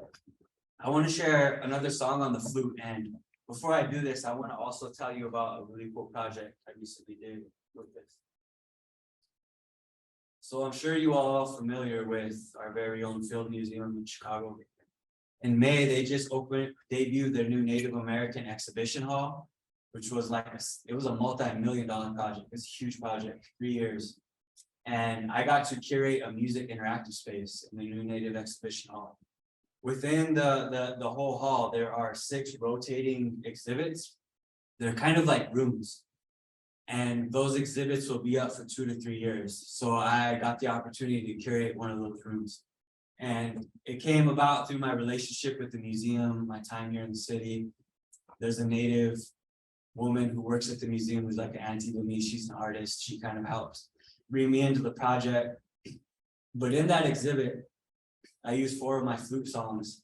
I want to share another song on the flute. And before I do this, I want to also tell you about a really cool project I recently did with this. So I'm sure you all are familiar with our very own Field Museum in Chicago. In May, they just debuted their new Native American exhibition hall, which was it was a multi-million-dollar project. It's a huge project, 3 years. And I got to curate a music interactive space in the new Native exhibition hall. Within the whole hall, there are 6 rotating exhibits. They're kind of like rooms. And those exhibits will be up for 2 to 3 years. So I got the opportunity to curate one of those rooms. And it came about through my relationship with the museum, my time here in the city. There's a Native woman who works at the museum who's like an auntie to me. She's an artist. She kind of helps bring me into the project. But in that exhibit, I used 4 of my flute songs,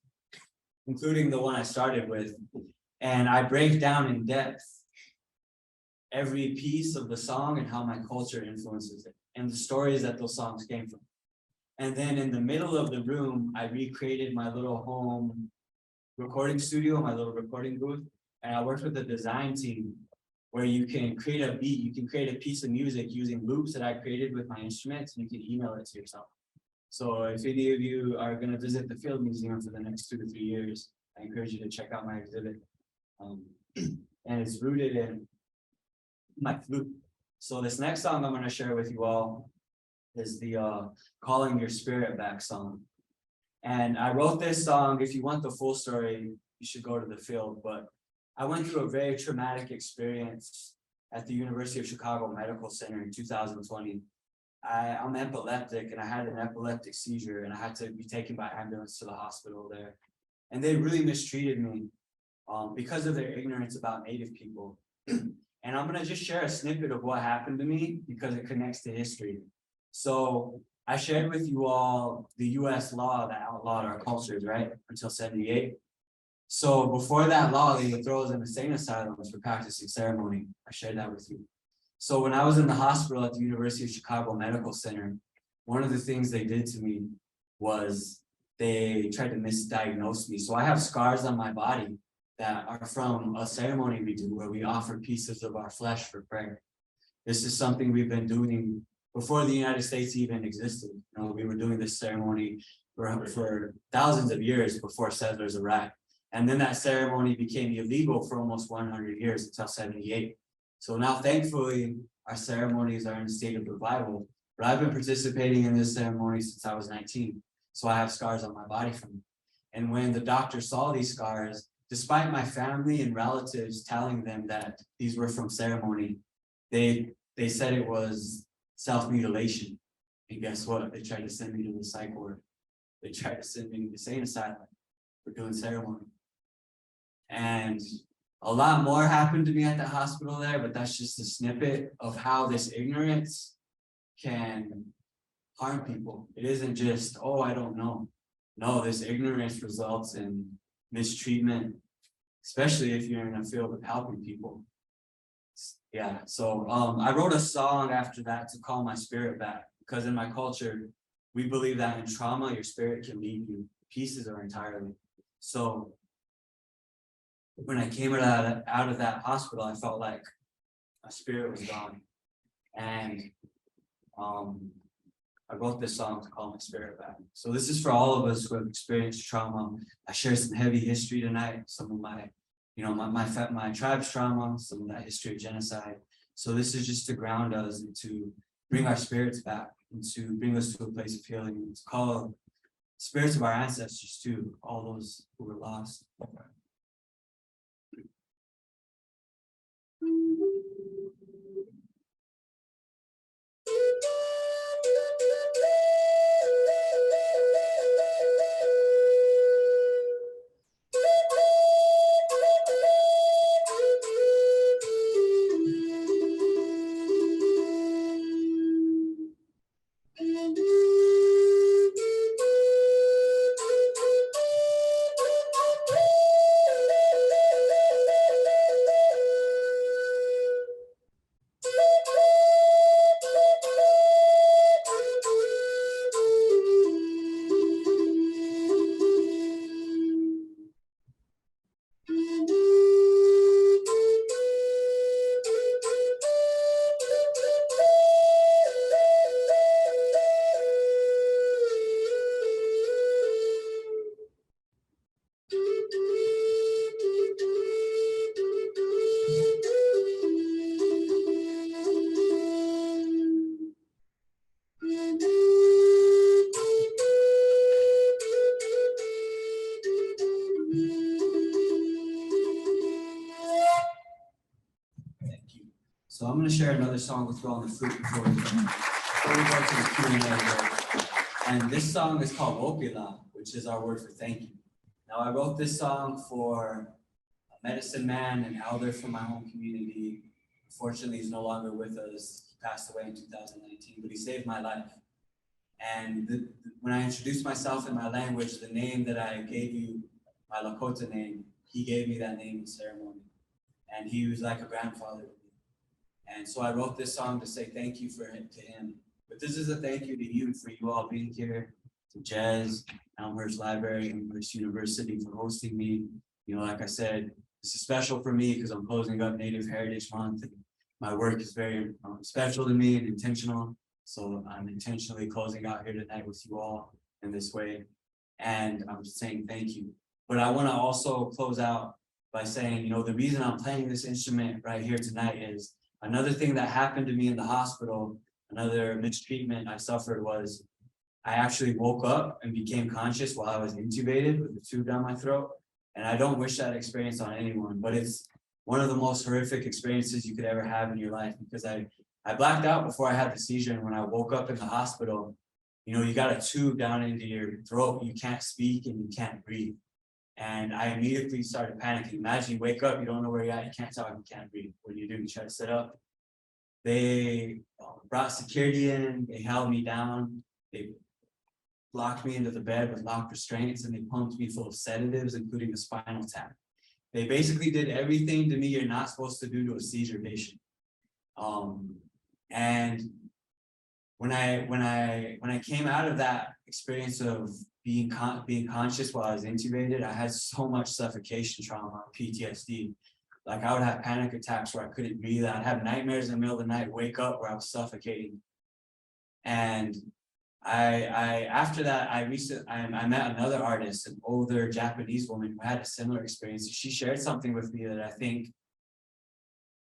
including the one I started with. And I break down in depth every piece of the song and how my culture influences it, and the stories that those songs came from. And then in the middle of the room, I recreated my little home recording studio, my little recording booth, and I worked with the design team where you can create a beat, you can create a piece of music using loops that I created with my instruments, and you can email it to yourself. So if any of you are going to visit the Field Museum for the next 2 to 3 years, I encourage you to check out my exhibit. And it's rooted in my flute. So this next song I'm going to share with you all is the Calling Your Spirit Back song. And I wrote this song. If you want the full story, you should go to the field. But I went through a very traumatic experience at the University of Chicago Medical Center in 2020. I'm epileptic, and I had an epileptic seizure, and I had to be taken by ambulance to the hospital there. And they really mistreated me because of their ignorance about Native people. And I'm gonna just share a snippet of what happened to me because it connects to history. So I shared with you all the US law that outlawed our cultures, right? Until 78. So before that law, they would throw us in insane asylums for practicing ceremony. I shared that with you. So when I was in the hospital at the University of Chicago Medical Center, one of the things they did to me was they tried to misdiagnose me. So I have scars on my body that are from a ceremony we do where we offer pieces of our flesh for prayer. This is something we've been doing before the United States even existed. You know, we were doing this ceremony for thousands of years before settlers arrived. And then that ceremony became illegal for almost 100 years until 78. So now, thankfully, our ceremonies are in a state of revival. But I've been participating in this ceremony since I was 19. So I have scars on my body from it. And when the doctor saw these scars, despite my family and relatives telling them that these were from ceremony, they said it was self-mutilation. And guess what? They tried to send me to the psych ward. They tried to send me to the insane asylum for doing ceremony. And a lot more happened to me at the hospital there, but that's just a snippet of how this ignorance can harm people. It isn't just, oh, I don't know. No, this ignorance results in mistreatment, especially if you're in a field of helping people. Yeah, so I wrote a song after that to call my spirit back, because in my culture, we believe that in trauma, your spirit can leave you pieces or entirely. So when I came out of that hospital, I felt like my spirit was gone. And I wrote this song to call my spirit back. So this is for all of us who have experienced trauma. I share some heavy history tonight, some of my, you know, my tribe's trauma, some of that history of genocide. So this is just to ground us and to bring our spirits back and to bring us to a place of healing and to call spirits of our ancestors too, all those who were lost. So I'm going to share another song with you on the flute before we go to the Q&A. And this song is called Opila, which is our word for thank you. Now I wrote this song for a medicine man, an elder from my home community. Unfortunately, he's no longer with us. He passed away in 2019, but he saved my life. And when I introduced myself in my language, the name that I gave you, my Lakota name, he gave me that name in ceremony. And he was like a grandfather to me. And so I wrote this song to say thank you to him. But this is a thank you to you for you all being here, to Jez, Elmhurst Library, Elmhurst University for hosting me. You know, like I said, This is special for me because I'm closing up Native Heritage Month. And my work is very special to me and intentional. So I'm intentionally closing out here tonight with you all in this way. And I'm saying thank you. But I want to also close out by saying, the reason I'm playing this instrument right here tonight is another thing that happened to me in the hospital, another mistreatment I suffered was I actually woke up and became conscious while I was intubated with the tube down my throat. And I don't wish that experience on anyone, but it's one of the most horrific experiences you could ever have in your life because I blacked out before I had the seizure. And when I woke up in the hospital, you got a tube down into your throat, you can't speak and you can't breathe. And I immediately started panicking. Imagine you wake up, you don't know where you're at, you can't talk, you can't breathe. What do? You try to sit up. They brought security in, they held me down, they locked me into the bed with locked restraints, and they pumped me full of sedatives, including a spinal tap. They basically did everything to me you're not supposed to do to a seizure patient. And when I came out of that experience of being conscious while I was intubated, I had so much suffocation trauma, PTSD. Like I would have panic attacks where I couldn't breathe. I'd have nightmares in the middle of the night, wake up where I was suffocating. And after that, I met another artist, an older Japanese woman who had a similar experience. She shared something with me that I think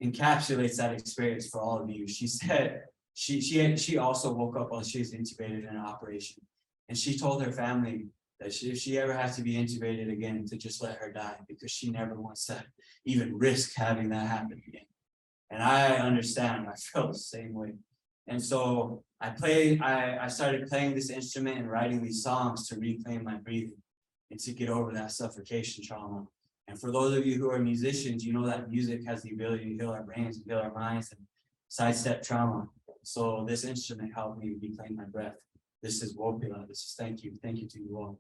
encapsulates that experience for all of you. She said she also woke up while she was intubated in an operation. And she told her family that if she ever has to be intubated again, to just let her die because she never wants to even risk having that happen again. And I understand, I felt the same way. And so I started playing this instrument and writing these songs to reclaim my breathing and to get over that suffocation trauma. And for those of you who are musicians, you know that music has the ability to heal our brains and heal our minds and sidestep trauma. So this instrument helped me reclaim my breath. This is Wopila. This is thank you. Thank you to you all.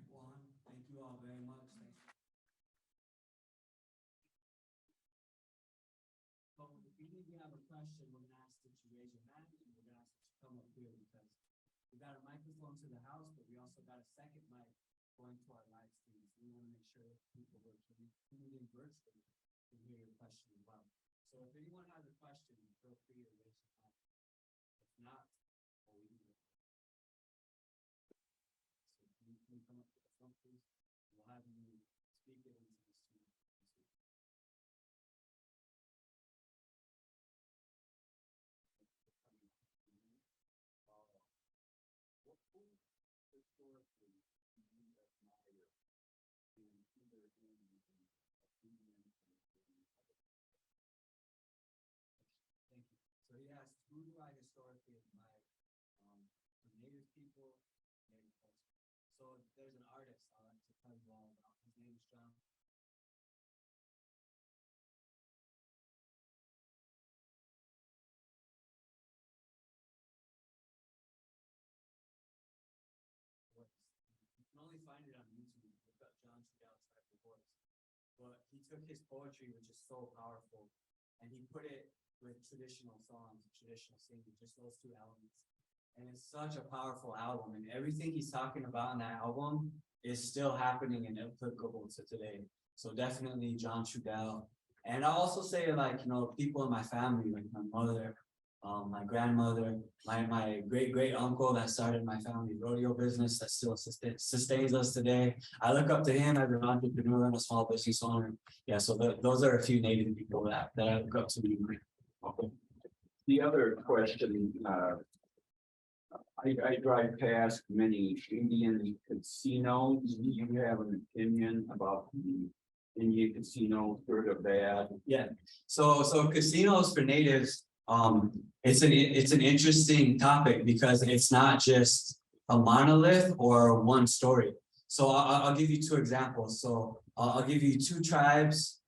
Waln, thank you all very much. Thanks. So if you have a question, we're gonna ask that you raise your hand and we're gonna ask that you come up here because we got a microphone to the house, but we also got a second mic going to our live streams. We want to make sure that people who are tuning in virtually can hear your question as well. So if anyone has a question, feel free to raise your hand. If not, we'll leave it. So can you come up to the front, please? We'll have you speak it into the stream. What food historically do you admire in either in Thank you. So he asked, who do I historically admire? From Native people, Native culture. So there's an artist I like to tell you all about. His name is John. You can only find it on YouTube. Look up John Trudell's type of voice. But he took his poetry, which is so powerful, and he put it with traditional songs, traditional singing, just those two elements. And it's such a powerful album, and everything he's talking about in that album is still happening and applicable to today. So definitely John Trudell. And I'll also say, like, people in my family, like my mother, my grandmother, my great uncle that started my family rodeo business that still sustains us today. I look up to him as an entrepreneur and a small business owner. Yeah, so those are a few Native people that I look up to. The other question, I drive past many Indian casinos. Do you have an opinion about the Indian casino, good or bad? So casinos for natives, it's an interesting topic because it's not just a monolith or one story. So I'll give you two examples. So I'll give you two tribes.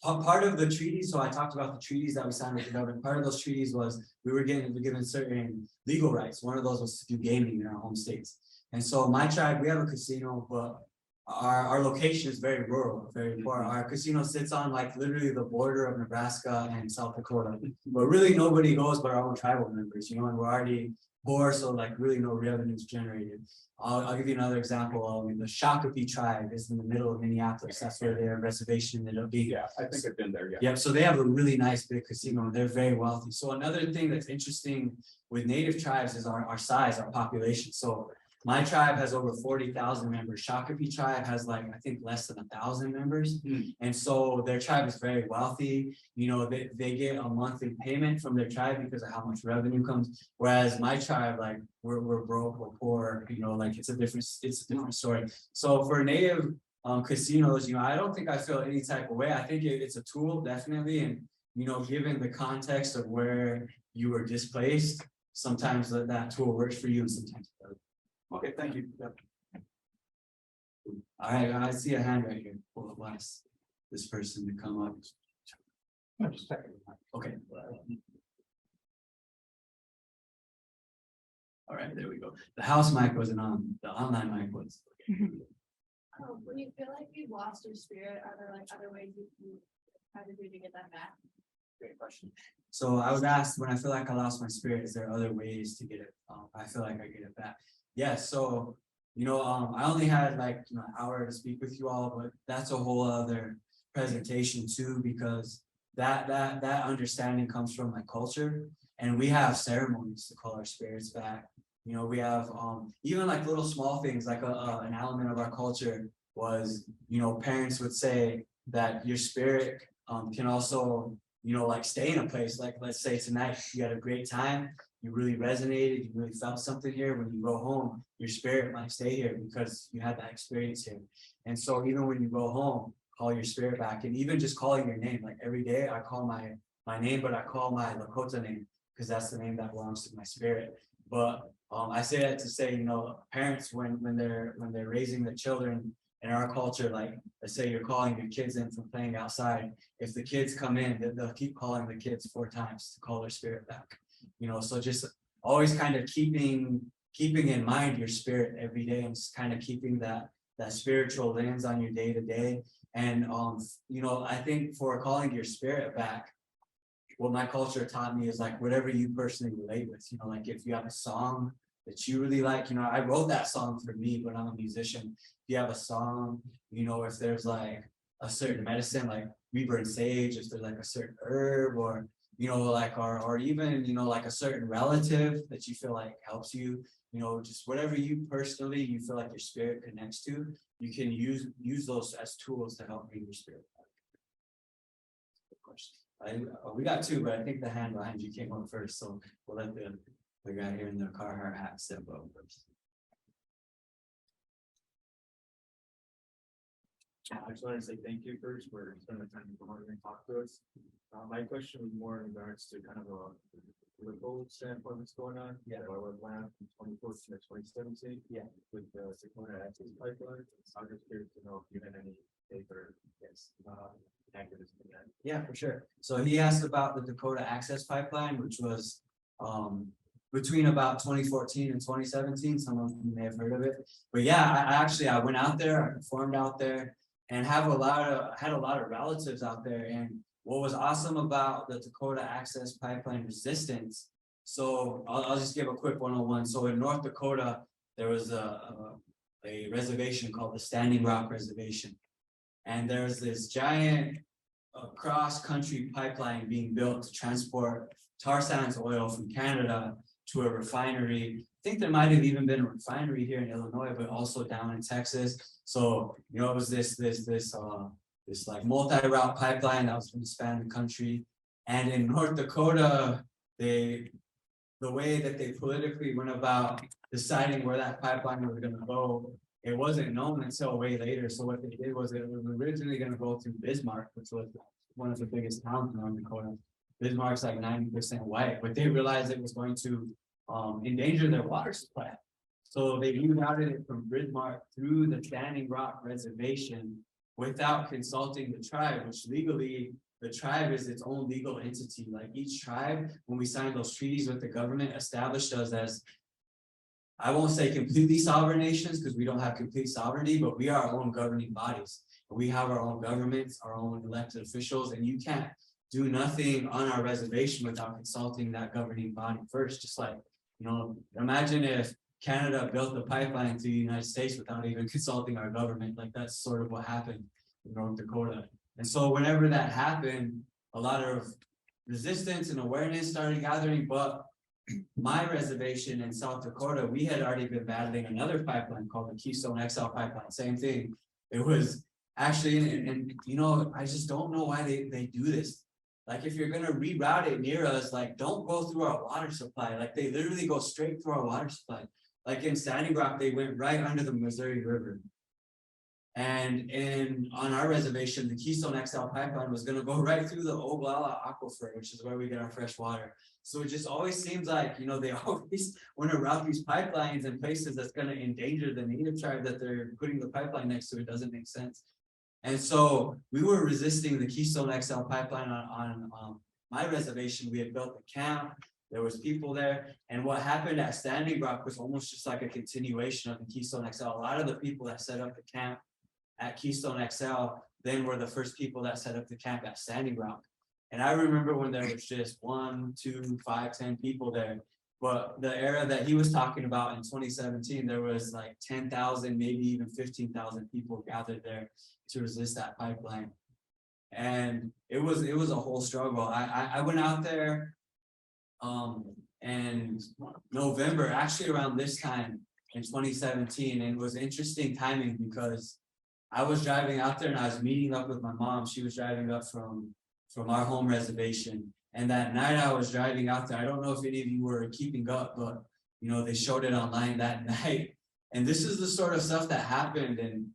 Part of the treaty, so I talked about the treaties that we signed with the government. Part of those treaties was we were given certain legal rights. One of those was to do gaming in our home states. And so my tribe, we have a casino, but our location is very rural, very poor. Our casino sits on like literally the border of Nebraska and South Dakota. But really nobody goes but our own tribal members, you know, and we're already poor, so like really no revenues generated. I'll give you another example. The Shakopee tribe is in the middle of Minneapolis. That's where their reservation ended up being. Yeah, I think I've been there, yeah. Yep, so they have a really nice big casino. They're very wealthy. So another thing that's interesting with native tribes is our size, our population. So my tribe has over 40,000 members. Shakopee tribe has like, I think less than 1,000 members. And so their tribe is very wealthy. You know, they get a monthly payment from their tribe because of how much revenue comes. Whereas my tribe, like we're broke, we're poor, you know, like it's a different story. So for native casinos, you know, I don't think I feel any type of way. I think it's a tool, definitely. And, you know, given the context of where you were displaced, sometimes that tool works for you and sometimes it doesn't. Okay, thank you. All right, I see a hand right here. We'll blast this person to come up. Okay. All right, there we go. The house mic wasn't on, the online mic was. When you feel like you've lost your spirit, are there like other ways you try to do to get that back? Great question. So I was asked, when I feel like I lost my spirit, is there other ways to get it? I feel like I get it back. Yeah, so, you know, I only had like, you know, an hour to speak with you all, but that's a whole other presentation too, because that understanding comes from my culture, and we have ceremonies to call our spirits back. You know, we have even like little small things, like an element of our culture was, you know, parents would say that your spirit can also, you know, like stay in a place. Like, let's say tonight you had a great time, you really resonated, you really felt something here. When you go home, your spirit might stay here because you had that experience here. And so even when you go home, call your spirit back. And even just calling your name, like every day I call my name, but I call my Lakota name because that's the name that belongs to my spirit. But I say that to say, you know, parents when they're raising their children in our culture, like let's say you're calling your kids in from playing outside, if the kids come in, they'll keep calling the kids 4 times to call their spirit back. You know, so just always kind of keeping in mind your spirit every day, and just kind of keeping that spiritual lens on your day to day. And you know, I think for calling your spirit back, what my culture taught me is like whatever you personally relate with. You know, like if you have a song that you really like, you know, I wrote that song for me, but I'm a musician. If you have a song, you know, if there's like a certain medicine, like we burn sage, if there's like a certain herb, or you know, like or even, you know, like a certain relative that you feel like helps you, you know, just whatever you personally you feel like your spirit connects to, you can use those as tools to help bring your spirit back. Good question. We got 2, but I think the hand behind you came up first, so we'll let the guy here in the Carhartt hat step up first. I just wanted to say thank you first for spending the time to come over and talk to us. My question was more in regards to kind of a political standpoint that's going on. Yeah. Our plan from 2014 to 2017. Yeah. With the Dakota Access Pipeline. I'm just curious to know if you had any paper, activism in that. Yeah, for sure. So he asked about the Dakota Access Pipeline, which was between about 2014 and 2017. Some of you may have heard of it, but yeah, I went out there, I performed out there, and had a lot of relatives out there. And what was awesome about the Dakota Access Pipeline resistance, so I'll just give a quick 101. So in North Dakota, there was a reservation called the Standing Rock Reservation, and there's this giant cross-country pipeline being built to transport tar sands oil from Canada to a refinery. I think there might have even been a refinery here in Illinois, but also down in Texas. So, you know, it was this like multi-route pipeline that was going to span the country. And in North Dakota, the way that they politically went about deciding where that pipeline was going to go it wasn't known until way later. So what they did was it was originally gonna go through Bismarck, which was one of the biggest towns in North Dakota. Bismarck's like 90% white, but they realized it was going to endanger their water supply. So they rerouted it from Bismarck through the Standing Rock Reservation without consulting the tribe, which legally the tribe is its own legal entity. Like each tribe, when we signed those treaties with the government, established us as, I won't say completely sovereign nations because we don't have complete sovereignty, but we are our own governing bodies. We have our own governments, our own elected officials, and you can't do nothing on our reservation without consulting that governing body first. Just like, imagine if Canada built the pipeline to the United States without even consulting our government. Like that's sort of what happened in North Dakota. And so whenever that happened, a lot of resistance and awareness started gathering, but my reservation in South Dakota, we had already been battling another pipeline called the Keystone XL pipeline. Same thing. It was actually, and I just don't know why they do this. Like if you're gonna reroute it near us, like don't go through our water supply. Like they literally go straight through our water supply. Like in Standing Rock, they went right under the Missouri River. And on our reservation, the Keystone XL pipeline was gonna go right through the Oglala Aquifer, which is where we get our fresh water. So it just always seems like, they always want to route these pipelines in places that's going to endanger the native tribe that they're putting the pipeline next to. It doesn't make sense. And so we were resisting the Keystone XL pipeline on my reservation. We had built the camp. There was people there. And what happened at Standing Rock was almost just like a continuation of the Keystone XL. A lot of the people that set up the camp at Keystone XL then were the first people that set up the camp at Standing Rock. And I remember when there was just 1, 2, 5, 10 people there. But the era that he was talking about in 2017, there was like 10,000, maybe even 15,000 people gathered there to resist that pipeline. And it was a whole struggle. I went out there in November, actually around this time in 2017, and it was interesting timing because I was driving out there and I was meeting up with my mom. She was driving up from our home reservation. And that night I was driving out there. I don't know if any of you were keeping up, but they showed it online that night. And this is the sort of stuff that happened. And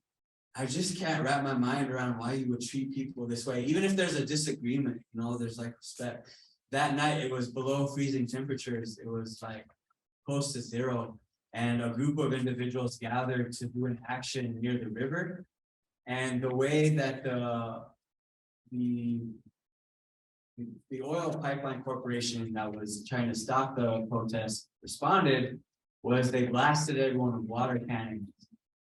I just can't wrap my mind around why you would treat people this way. Even if there's a disagreement, there's like respect. That night it was below freezing temperatures. It was like close to 0. And a group of individuals gathered to do an action near the river. And the way that the oil pipeline corporation that was trying to stop the protest responded was they blasted everyone with water cannons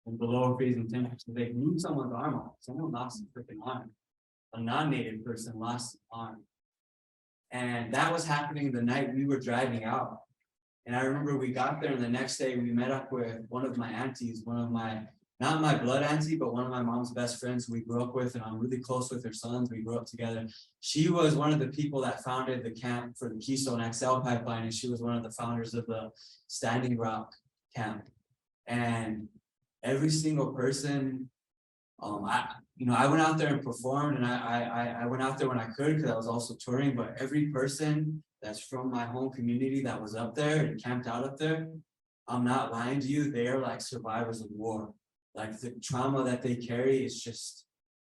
and below freezing temperatures. They blew someone's arm off. Someone lost a freaking arm. A non-native person lost an arm. And that was happening the night we were driving out. And I remember we got there and the next day we met up with one of my aunties, not my blood auntie, but one of my mom's best friends we grew up with, and I'm really close with her sons. We grew up together. She was one of the people that founded the camp for the Keystone XL pipeline, and she was one of the founders of the Standing Rock camp. And every single person, I went out there and performed, and I went out there when I could because I was also touring. But every person that's from my home community that was up there and camped out up there, I'm not lying to you, they are like survivors of war. Like the trauma that they carry is just,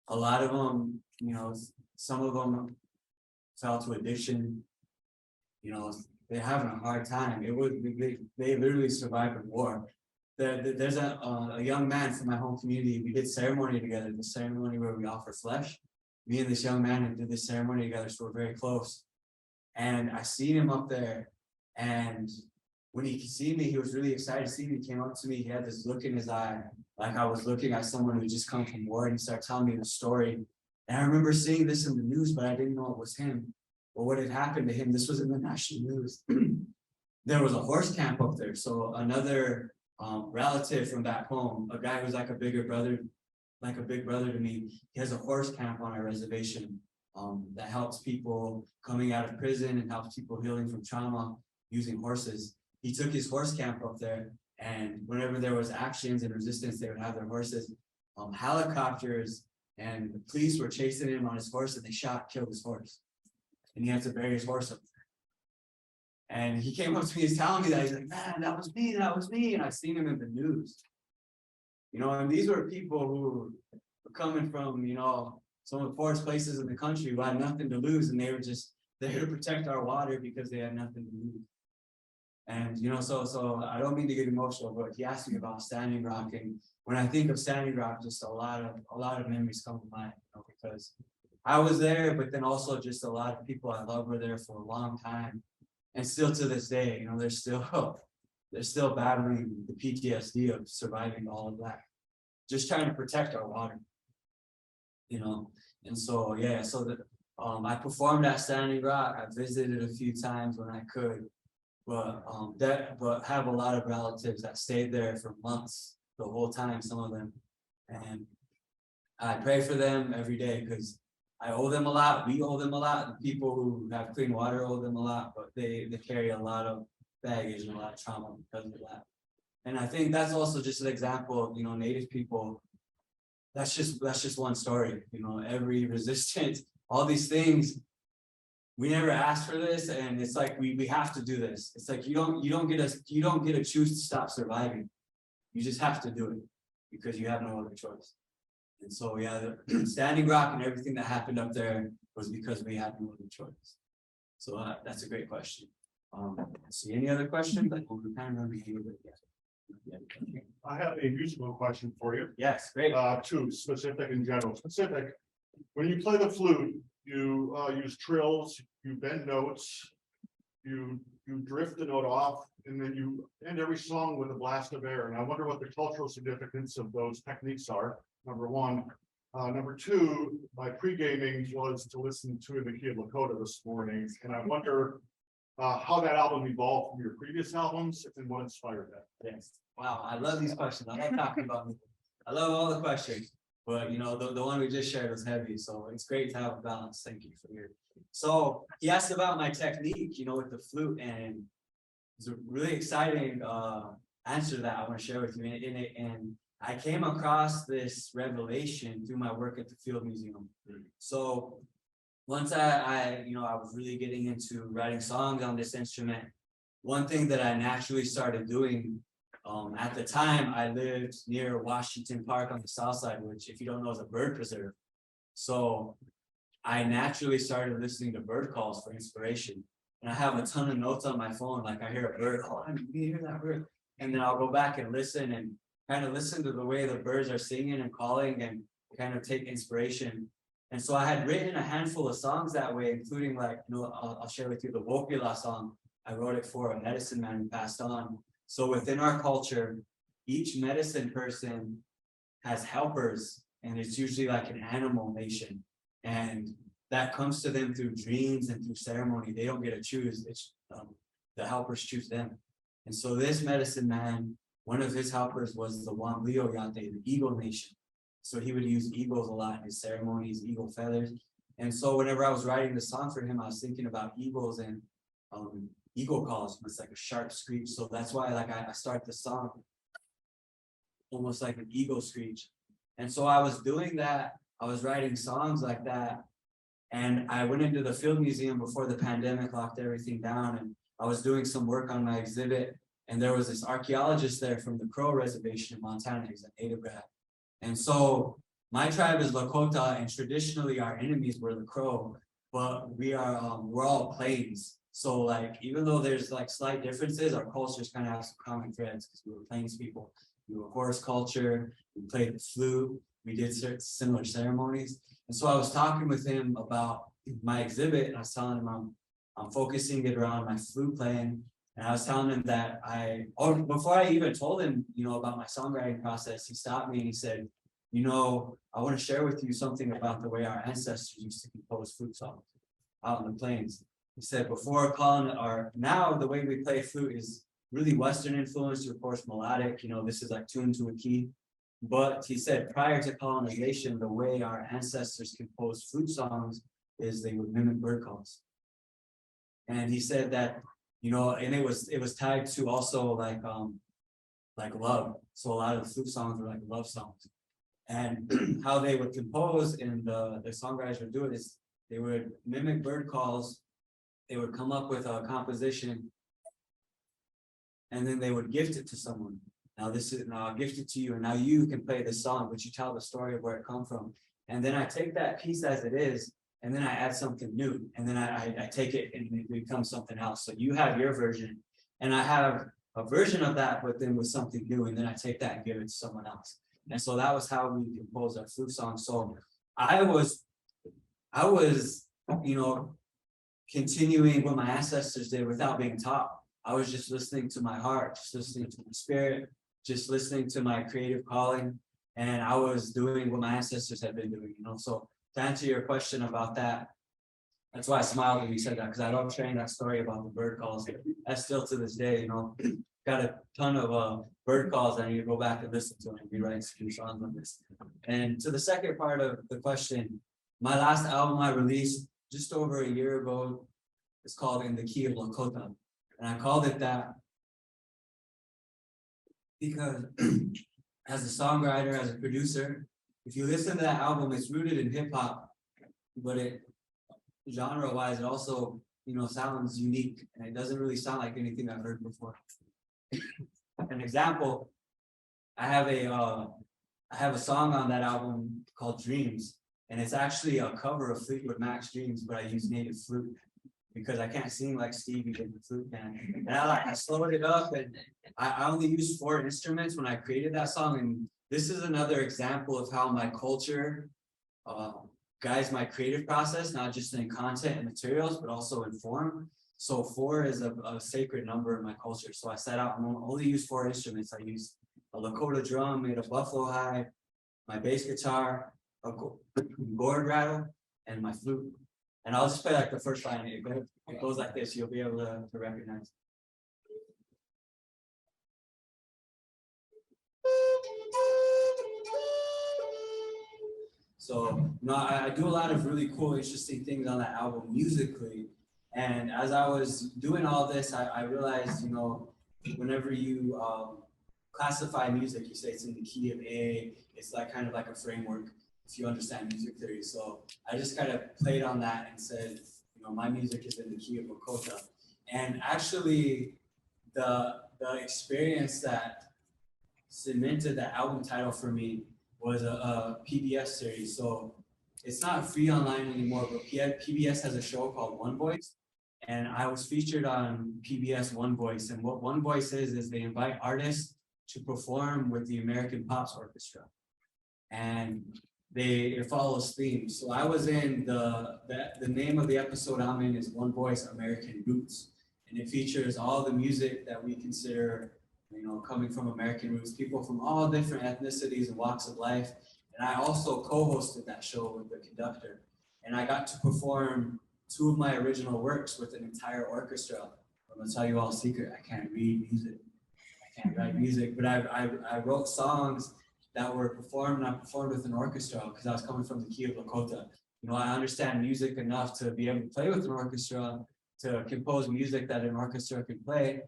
a lot of them, some of them fell to addiction, they're having a hard time. They literally survived a war. There's a young man from my home community. We did ceremony together, the ceremony where we offer flesh. Me and this young man did this ceremony together, so we're very close. And I seen him up there, and when he could see me, he was really excited to see me. He came up to me, he had this look in his eye, like I was looking at someone who just come from war, and he started telling me the story. And I remember seeing this in the news, but I didn't know it was him. But what had happened to him, this was in the national news. There was a horse camp up there. So another relative from back home, a guy who's like a big brother to me, he has a horse camp on our reservation that helps people coming out of prison and helps people healing from trauma using horses. He took his horse camp up there, and whenever there was actions and resistance, they would have their horses. Helicopters and the police were chasing him on his horse, and they killed his horse. And he had to bury his horse up there. And he came up to me, he's telling me that, he's like, man, that was me. And I seen him in the news. You know, and these were people who were coming from, you know, some of the poorest places in the country who had nothing to lose, and they were just there to protect our water because they had nothing to lose. And, you know, so I don't mean to get emotional, but he asked me about Standing Rock, and when I think of Standing Rock, just a lot of memories come to mind, you know, because I was there, but then also just a lot of people I love were there for a long time. And still to this day, you know, they're still battling the PTSD of surviving all of that. Just trying to protect our water. You know, and so yeah, so that I performed at Standing Rock. I visited a few times when I could, but have a lot of relatives that stayed there for months, the whole time, some of them. And I pray for them every day because I owe them a lot. We owe them a lot. The people who have clean water owe them a lot, but they carry a lot of baggage and a lot of trauma because of that. And I think that's also just an example of, you know, Native people. That's just one story, you know, every resistance, all these things. We never asked for this, and it's like we have to do this. It's like you don't get to choose to stop surviving. You just have to do it because you have no other choice. And so yeah, the Standing Rock and everything that happened up there was because we had no other choice. So that's a great question. See any other questions? Like we're kind of running a little bit. Yeah. I have a musical question for you. Yes, great. Two, specific and general. Specific, when you play the flute, you use trills, you bend notes, you drift the note off, and then you end every song with a blast of air. And I wonder what the cultural significance of those techniques are, number one. Number two, my pre-gaming was to listen to the key of Lakota this morning, and I wonder how that album evolved from your previous albums and what inspired that. Yes. Wow, I love these questions. I love talking about music. I love all the questions, but you know, the one we just shared was heavy, so it's great to have a balance. Thank you for your. So he asked about my technique, you know, with the flute, and it's a really exciting answer that I want to share with you. And I came across this revelation through my work at the Field Museum. So once I was really getting into writing songs on this instrument, one thing that I naturally started doing, at the time I lived near Washington Park on the south side, which if you don't know is a bird preserve. So I naturally started listening to bird calls for inspiration. And I have a ton of notes on my phone, like I hear a bird, oh, you hear that bird? And then I'll go back and listen and kind of listen to the way the birds are singing and calling and kind of take inspiration. And so I had written a handful of songs that way, including like, you know, I'll share with you the Wopila song. I wrote it for a medicine man who passed on. So within our culture, each medicine person has helpers, and it's usually like an animal nation. And that comes to them through dreams and through ceremony. They don't get to choose. It's the helpers choose them. And so this medicine man, one of his helpers was the Waln, the Eagle Nation. So he would use eagles a lot in his ceremonies, eagle feathers. And so whenever I was writing the song for him, I was thinking about eagles and eagle calls. It's like a sharp screech. So that's why like I start the song almost like an eagle screech. And so I was doing that. I was writing songs like that. And I went into the Field Museum before the pandemic locked everything down. And I was doing some work on my exhibit. And there was this archaeologist there from the Crow Reservation in Montana. He's a native grad. And so my tribe is Lakota, and traditionally our enemies were the Crow, but we're all Plains. So like, even though there's like slight differences, our cultures kind of have some common threads because we were Plains people. We were horse culture, we played the flute, we did similar ceremonies. And so I was talking with him about my exhibit, and I was telling him I'm focusing it around my flute playing. And I was telling him that before I even told him, you know, about my songwriting process, he stopped me and he said, you know, I want to share with you something about the way our ancestors used to compose flute songs out in the plains. He said, now the way we play flute is really Western influenced, of course, melodic, you know, this is like tuned to a key. But he said, prior to colonization, the way our ancestors composed flute songs is they would mimic bird calls. And he said that, you know, and it was tied to also like love. So a lot of the flute songs were like love songs. And how they would compose and the songwriters would do it is they would mimic bird calls. They would come up with a composition, and then they would gift it to someone. Now this is, now I'll gift it to you, and now you can play this song, but you tell the story of where it come from. And then I take that piece as it is, and then I add something new, and then I take it and it becomes something else. So you have your version, and I have a version of that, but then with something new, and then I take that and give it to someone else. And so that was how we composed our flute song. So I was, you know, continuing what my ancestors did without being taught. I was just listening to my heart, just listening to my spirit, just listening to my creative calling. And I was doing what my ancestors had been doing, you know. So to answer your question about that, that's why I smiled when you said that, because I love sharing that story about the bird calls. That's still to this day, you know, got a ton of bird calls I need to go back and listen to and be writing some songs on this. And to the second part of the question, my last album I released just over a year ago is called In the Key of Lakota. And I called it that because as a songwriter, as a producer, if you listen to that album, it's rooted in hip hop, but it genre wise, it also, you know, sounds unique, and it doesn't really sound like anything I've heard before. An example, I have a song on that album called Dreams, and it's actually a cover of Fleetwood Mac's Dreams, but I use native flute because I can't sing like Stevie did the flute can. And I slowed it up, and I only used 4 instruments when I created that song. And this is another example of how my culture guides my creative process, not just in content and materials, but also in form. So 4 is a sacred number in my culture. So I set out, I'm only use 4 instruments. I use a Lakota drum made of buffalo hide, my bass guitar, a gourd rattle, and my flute. And I'll just play like the first line. It goes like this. You'll be able to recognize. So, you know, I do a lot of really cool, interesting things on that album musically. And as I was doing all this, I realized, you know, whenever you classify music, you say it's in the key of A, it's like kind of like a framework if you understand music theory. So I just kind of played on that and said, you know, my music is in the key of Lakota. And actually, the experience that cemented the album title for me was a PBS series. So it's not free online anymore, but PBS has a show called One Voice. And I was featured on PBS One Voice. And what One Voice is they invite artists to perform with the American Pops Orchestra. And it follows themes. So I was in the name of the episode I'm in is One Voice American Roots. And it features all the music that we consider, you know, coming from American roots, people from all different ethnicities and walks of life. And I also co-hosted that show with the conductor. And I got to perform 2 of my original works with an entire orchestra. I'm gonna tell you all a secret, I can't read music. I can't write music, but I wrote songs that were performed, and I performed with an orchestra because I was coming from the key of Lakota. You know, I understand music enough to be able to play with an orchestra, to compose music that an orchestra can play,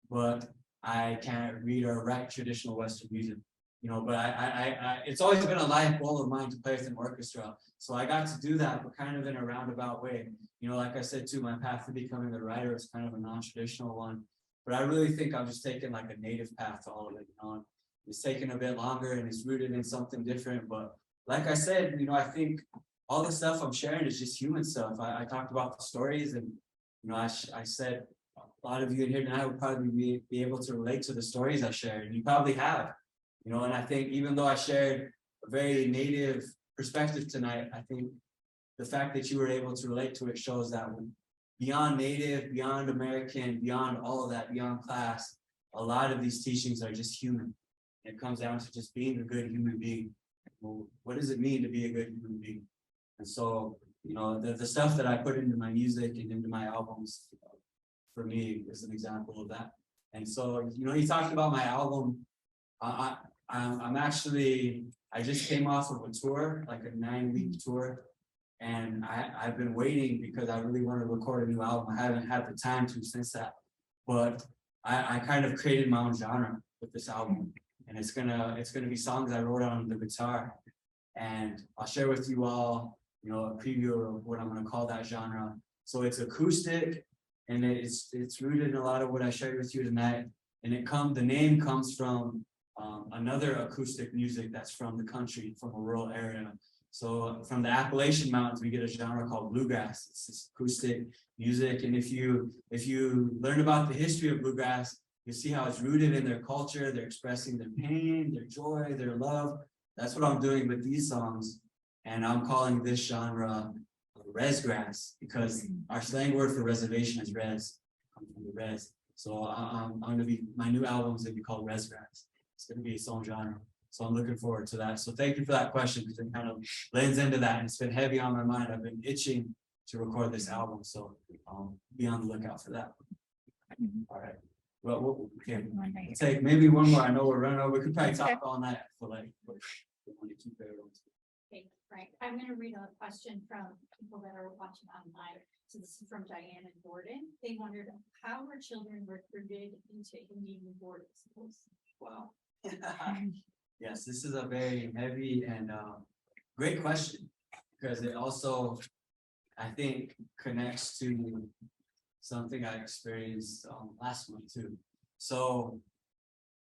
but I can't read or write traditional Western music. You know, but it's always been a life goal of mine to play with an orchestra. So I got to do that, but kind of in a roundabout way. You know, like I said too, my path to becoming a writer is kind of a non-traditional one. But I really think I'm just taking like a native path to all of it, you know. It's taking a bit longer and it's rooted in something different. But like I said, you know, I think all the stuff I'm sharing is just human stuff. I talked about the stories, and, you know, I said a lot of you in here tonight would probably be able to relate to the stories I shared, and you probably have. You know, and I think even though I shared a very native perspective tonight, I think the fact that you were able to relate to it shows that beyond native, beyond American, beyond all of that, beyond class, a lot of these teachings are just human. It comes down to just being a good human being. Well, what does it mean to be a good human being? And so, you know, the stuff that I put into my music and into my albums, for me, is an example of that. And so, you know, you talked about my album. I just came off of a tour, like a 9-week tour, and I've been waiting because I really want to record a new album. I haven't had the time to since that, but I kind of created my own genre with this album, and it's gonna be songs I wrote on the guitar, and I'll share with you all, you know, a preview of what I'm gonna call that genre. So it's acoustic, and it's rooted in a lot of what I shared with you tonight, and the name comes from another acoustic music that's from the country, from a rural area. So from the Appalachian Mountains, we get a genre called bluegrass. It's this acoustic music, and if you learn about the history of bluegrass, you see how it's rooted in their culture. They're expressing their pain, their joy, their love. That's what I'm doing with these songs, and I'm calling this genre resgrass because our slang word for reservation is res, comes from the res. So I'm gonna be, my new album's gonna be called resgrass. It's gonna be its own genre. So I'm looking forward to that. So thank you for that question because it kind of lends into that, and it's been heavy on my mind. I've been itching to record this album, so be on the lookout for that. All right. Well, okay. Take maybe one more. I know we're running over. We could probably talk all night for like. Okay, Frank, I'm gonna read a question from people that are watching online. So this is from Diane and Gordon. They wondered how were children recruited into Indian boarding schools? Wow. Yes, this is a very heavy and great question because it also, I think, connects to something I experienced last month too. So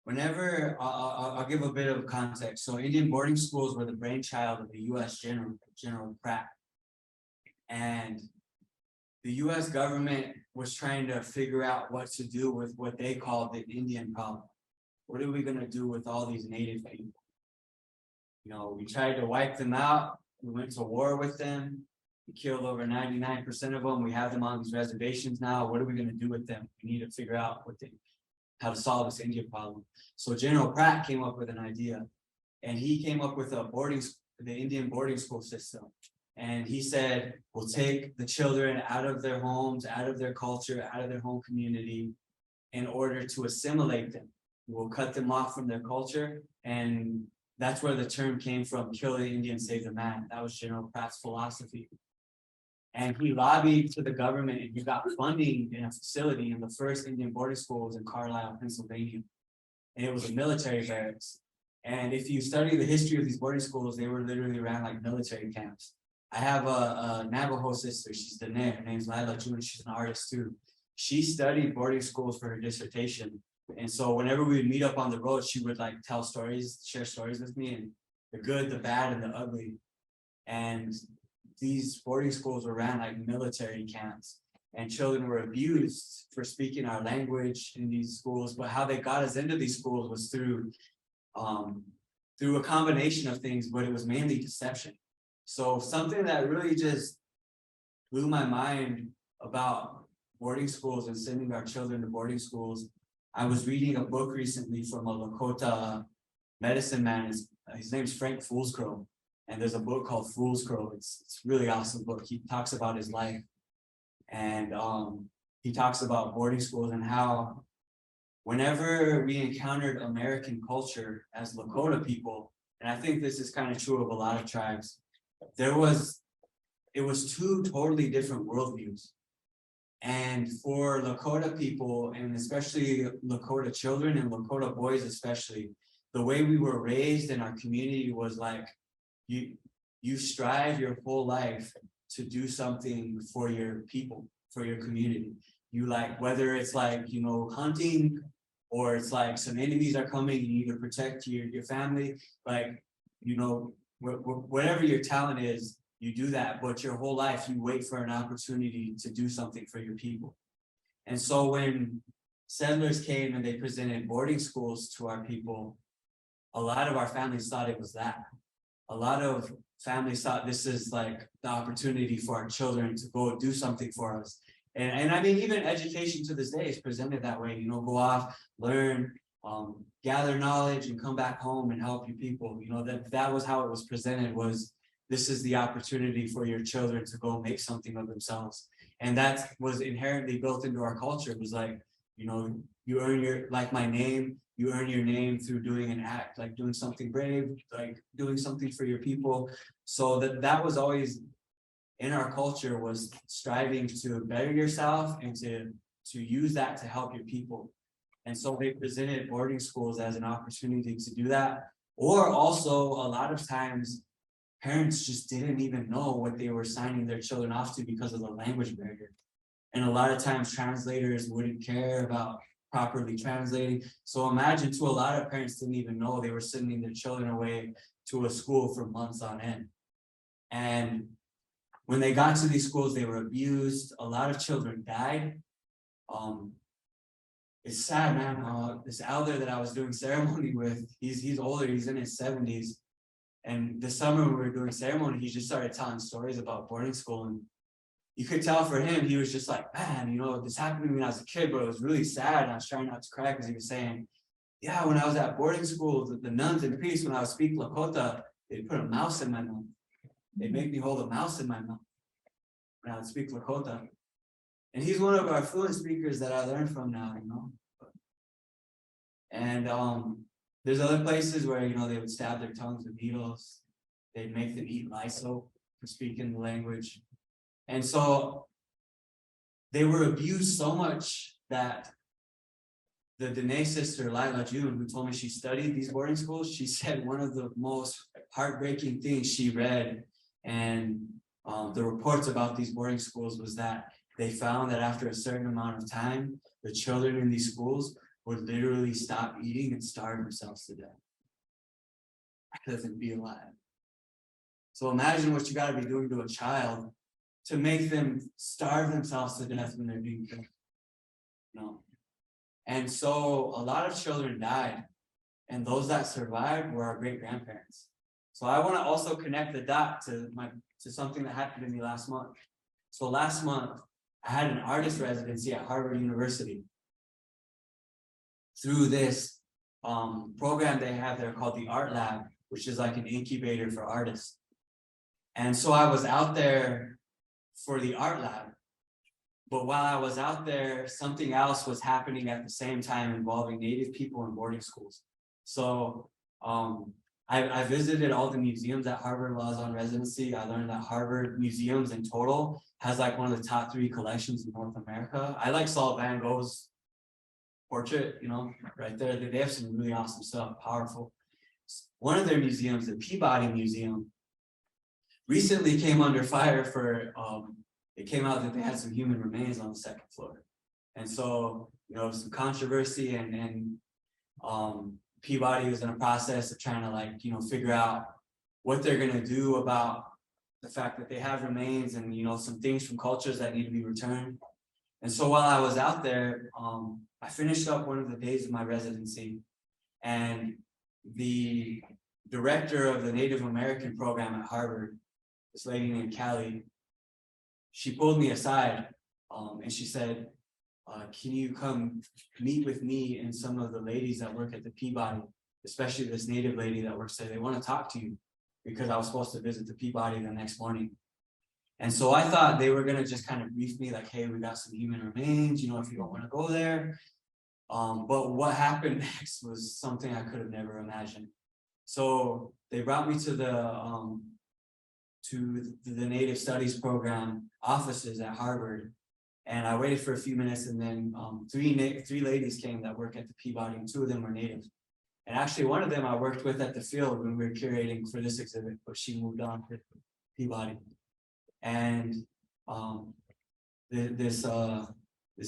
whenever I'll give a bit of context. So Indian boarding schools were the brainchild of the U.S. General Pratt, and the U.S. government was trying to figure out what to do with what they called the Indian problem. What are we gonna do with all these native people? You know, we tried to wipe them out. We went to war with them. We killed over 99% of them. We have them on these reservations now. What are we gonna do with them? We need to figure out how to solve this Indian problem. So General Pratt came up with an idea, and he came up with the Indian boarding school system. And he said, we'll take the children out of their homes, out of their culture, out of their home community in order to assimilate them. We'll cut them off from their culture. And that's where the term came from, kill the Indian, save the man. That was General Pratt's philosophy. And he lobbied to the government, and he got funding in a facility, and the first Indian boarding school was in Carlisle, Pennsylvania. And it was a military barracks. And if you study the history of these boarding schools, they were literally ran like military camps. I have a Navajo sister, she's Danae, her name's Lila June, she's an artist too. She studied boarding schools for her dissertation. And so whenever we would meet up on the road, she would like tell stories, share stories with me, and the good, the bad, and the ugly. And these boarding schools were ran like military camps, and children were abused for speaking our language in these schools. But how they got us into these schools was through a combination of things, but it was mainly deception. So something that really just blew my mind about boarding schools and sending our children to boarding schools. I was reading a book recently from a Lakota medicine man. His name's Frank Foolscrow. And there's a book called Foolscrow. It's a really awesome book. He talks about his life. And he talks about boarding schools and how whenever we encountered American culture as Lakota people, and I think this is kind of true of a lot of tribes, it was two totally different worldviews. And for Lakota people, and especially Lakota children and Lakota boys especially, the way we were raised in our community was like, you strive your whole life to do something for your people, for your community. You like, whether it's like, you know, hunting, or it's like some enemies are coming, you need to protect your family, like, you know, whatever your talent is, you do that, but your whole life you wait for an opportunity to do something for your people. And so when settlers came and they presented boarding schools to our people, a lot of our families thought it was that. A lot of families thought this is like the opportunity for our children to go do something for us. And I mean, even education to this day is presented that way, you know, go off, learn, gather knowledge and come back home and help your people. You know, that was how it was presented, was this is the opportunity for your children to go make something of themselves. And that was inherently built into our culture. It was like, you know, you earn your, like my name, you earn your name through doing an act, like doing something brave, like doing something for your people. So that was always in our culture, was striving to better yourself and to use that to help your people. And so they presented boarding schools as an opportunity to do that. Or also a lot of times parents just didn't even know what they were signing their children off to because of the language barrier. And a lot of times translators wouldn't care about properly translating. So imagine to a lot of parents didn't even know they were sending their children away to a school for months on end. And when they got to these schools, they were abused. A lot of children died. It's sad, man. This elder that I was doing ceremony with, he's older, he's in his 70s. And this summer when we were doing ceremony, he just started telling stories about boarding school. And you could tell for him, he was just like, man, this happened to me when I was a kid, but it was really sad. And I was trying not to cry because he was saying, yeah, when I was at boarding school, the nuns and priests, when I would speak Lakota, they'd put a mouse in my mouth. They'd make me hold a mouse in my mouth when I would speak Lakota. And he's one of our fluent speakers that I learned from now, And there's other places where, they would stab their tongues with needles. They'd make them eat Lysol for speaking the language. And so they were abused so much that the Dene sister, Lila June, who told me she studied these boarding schools, she said one of the most heartbreaking things she read and the reports about these boarding schools was that they found that after a certain amount of time, the children in these schools would literally stop eating and starve themselves to death. Because they'd be alive. So imagine what you got to be doing to a child to make them starve themselves to death when they're being killed. And so a lot of children died, and those that survived were our great-grandparents. So I want to also connect the dot to something that happened to me last month. So last month, I had an artist residency at Harvard University. Through this program they have there called the Art Lab, which is like an incubator for artists. And so I was out there for the Art Lab. But while I was out there, something else was happening at the same time involving Native people in boarding schools. So I visited all the museums at Harvard while I was on residency. I learned that Harvard Museums in total has like one of the top 3 collections in North America. I saw Van Gogh's portrait, right there. They have some really awesome stuff, powerful. One of their museums, the Peabody Museum, recently came under fire for, it came out that they had some human remains on the 2nd floor. And so, some controversy and Peabody was in a process of trying to figure out what they're gonna do about the fact that they have remains and, some things from cultures that need to be returned. And so while I was out there, I finished up one of the days of my residency, and the director of the Native American program at Harvard, this lady named Callie, she pulled me aside and she said, can you come meet with me and some of the ladies that work at the Peabody, especially this Native lady that works there? They want to talk to you, because I was supposed to visit the Peabody the next morning. And so I thought they were gonna just kind of brief me like, hey, we got some human remains, if you don't want to go there. But what happened next was something I could have never imagined. So they brought me to the Native Studies program offices at Harvard, and I waited for a few minutes, and then three ladies came that work at the Peabody, and 2 of them were Native. And actually, one of them I worked with at the field when we were curating for this exhibit, but she moved on to Peabody. And this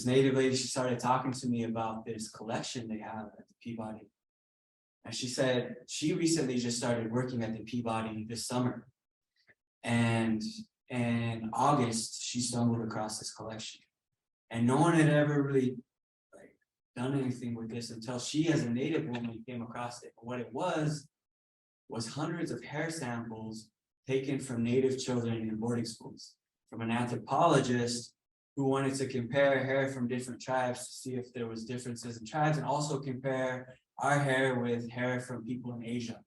Native lady, she started talking to me about this collection they have at the Peabody. And she said she recently just started working at the Peabody this summer. And in August, she stumbled across this collection. And no one had ever really done anything with this until she, as a Native woman, came across it. What it was hundreds of hair samples taken from Native children in boarding schools, from an anthropologist who wanted to compare hair from different tribes to see if there was differences in tribes, and also compare our hair with hair from people in Asia.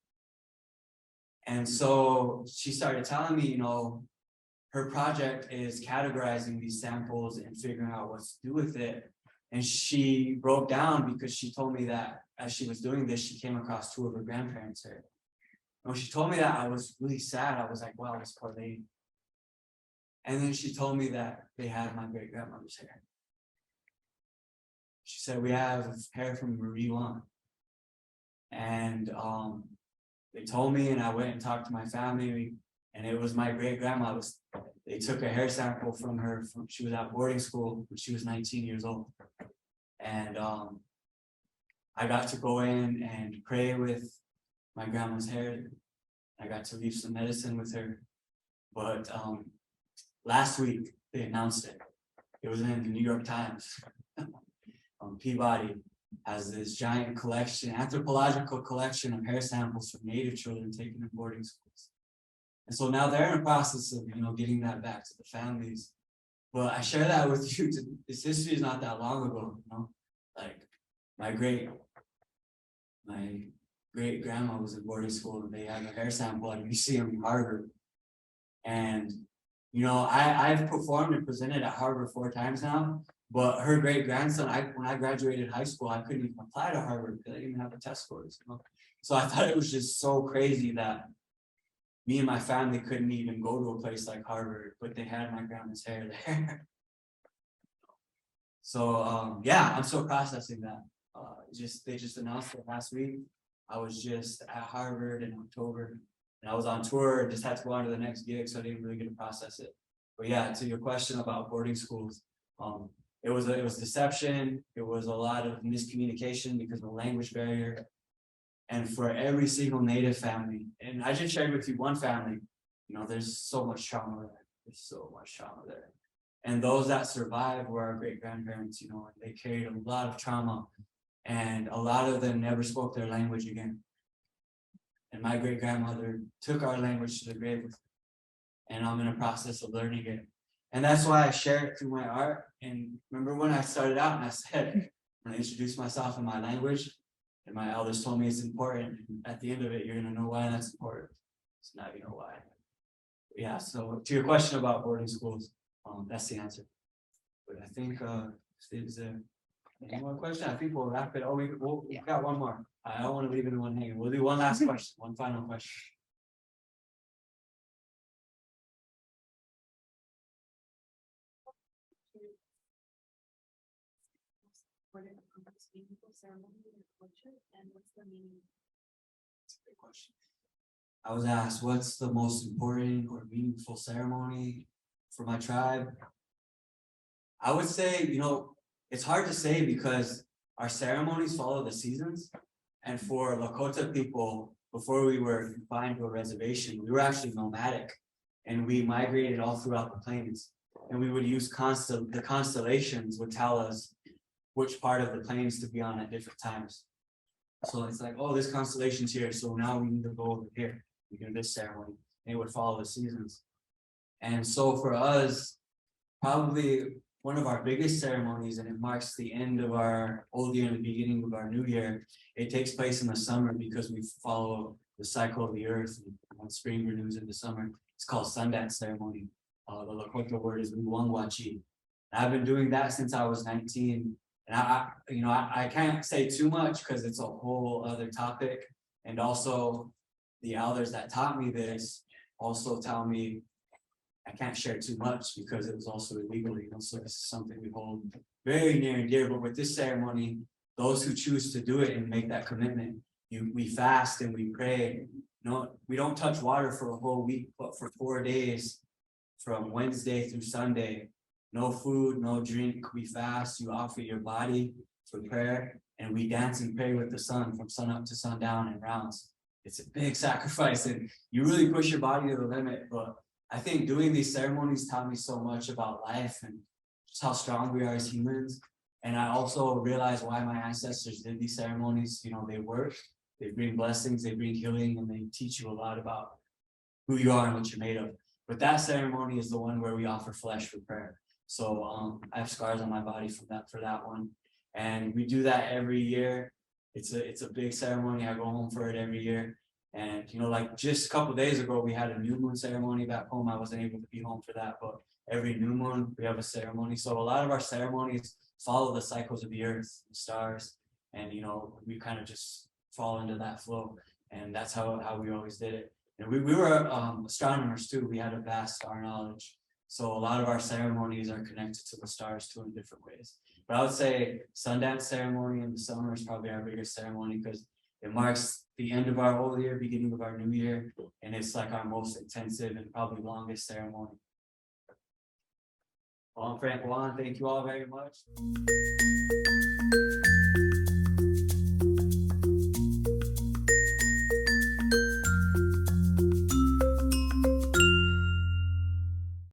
And so she started telling me, her project is categorizing these samples and figuring out what to do with it. And she broke down because she told me that as she was doing this, she came across 2 of her grandparents' hair. And when she told me that, I was really sad. I was like, wow, this poor lady. And then she told me that they had my great-grandmother's hair. She said, we have hair from Marie Waln. And they told me, and I went and talked to my family, and it was my great-grandma. They took a hair sample from her, she was at boarding school when she was 19 years old. And I got to go in and pray with my grandma's hair. I got to leave some medicine with her. But last week they announced it. It was in the New York Times. Peabody has this giant collection, anthropological collection of hair samples from Native children taken in boarding schools. And so now they're in the process of, getting that back to the families. But I share that with you. This history is not that long ago, like my great grandma was in boarding school and they had a hair sample at a museum in Harvard. And, I've performed and presented at Harvard 4 times now, but her great grandson, when I graduated high school, I couldn't even apply to Harvard because I didn't even have the test scores. So I thought it was just so crazy that me and my family couldn't even go to a place like Harvard, but they had my grandma's hair there. So yeah, I'm still processing that. They just announced it last week. I was just at Harvard in October, and I was on tour. Just had to go on to the next gig, so I didn't really get to process it. But yeah, to your question about boarding schools, it was deception. It was a lot of miscommunication because of the language barrier. And for every single Native family, and I just shared with you one family, there's so much trauma there. There's so much trauma there. And those that survived were our great grandparents, and they carried a lot of trauma. And a lot of them never spoke their language again. And my great grandmother took our language to the grave with her. And I'm in a process of learning it. And that's why I share it through my art. And remember when I started out and I said, when I introduced myself in my language, and my elders told me it's important. And at the end of it, you're gonna know why that's important. So now you know why. Yeah, so to your question about boarding schools, that's the answer. But I think is there any more question? I think we'll wrap it. Oh, we've got one more. I don't want to leave anyone hanging. We'll do one last question, one final question. That's a great question. I was asked, what's the most important or meaningful ceremony for my tribe? I would say, it's hard to say because our ceremonies follow the seasons. And for Lakota people, before we were confined to a reservation, we were actually nomadic. And we migrated all throughout the plains. And we would use the constellations would tell us which part of the plains to be on at different times. So it's like, oh, this constellation's here, so now we need to go over here. We do this ceremony. And it would follow the seasons. And so for us, probably one of our biggest ceremonies, and it marks the end of our old year and the beginning of our new year. It takes place in the summer because we follow the cycle of the earth, and when spring renews in the summer. It's called Sundance ceremony. The Lakota word is Luangwachi. I've been doing that since I was 19. And I can't say too much because it's a whole other topic. And also the elders that taught me this also tell me I can't share too much because it was also illegal, so this is something we hold very near and dear. But with this ceremony, those who choose to do it and make that commitment, we fast and we pray. We don't touch water for a whole week, but for 4 days, from Wednesday through Sunday, no food, no drink. We fast, you offer your body for prayer, and we dance and pray with the sun from sun up to sundown in rounds. It's a big sacrifice, and you really push your body to the limit. But I think doing these ceremonies taught me so much about life and just how strong we are as humans. And I also realized why my ancestors did these ceremonies. They work, they bring blessings, they bring healing, and they teach you a lot about who you are and what you're made of. But that ceremony is the one where we offer flesh for prayer. So I have scars on my body for that one. And we do that every year. It's a big ceremony. I go home for it every year. And like just a couple of days ago, we had a new moon ceremony back home. I wasn't able to be home for that, but every new moon we have a ceremony. So a lot of our ceremonies follow the cycles of the earth, the stars, and we kind of just fall into that flow. And that's how we always did it. And we were astronomers too. We had a vast star knowledge. So a lot of our ceremonies are connected to the stars too in different ways. But I would say Sundance ceremony in the summer is probably our biggest ceremony because it marks the end of our old year, beginning of our new year, and it's like our most intensive and probably longest ceremony. Well, I'm Frank Waln. Thank you all very much.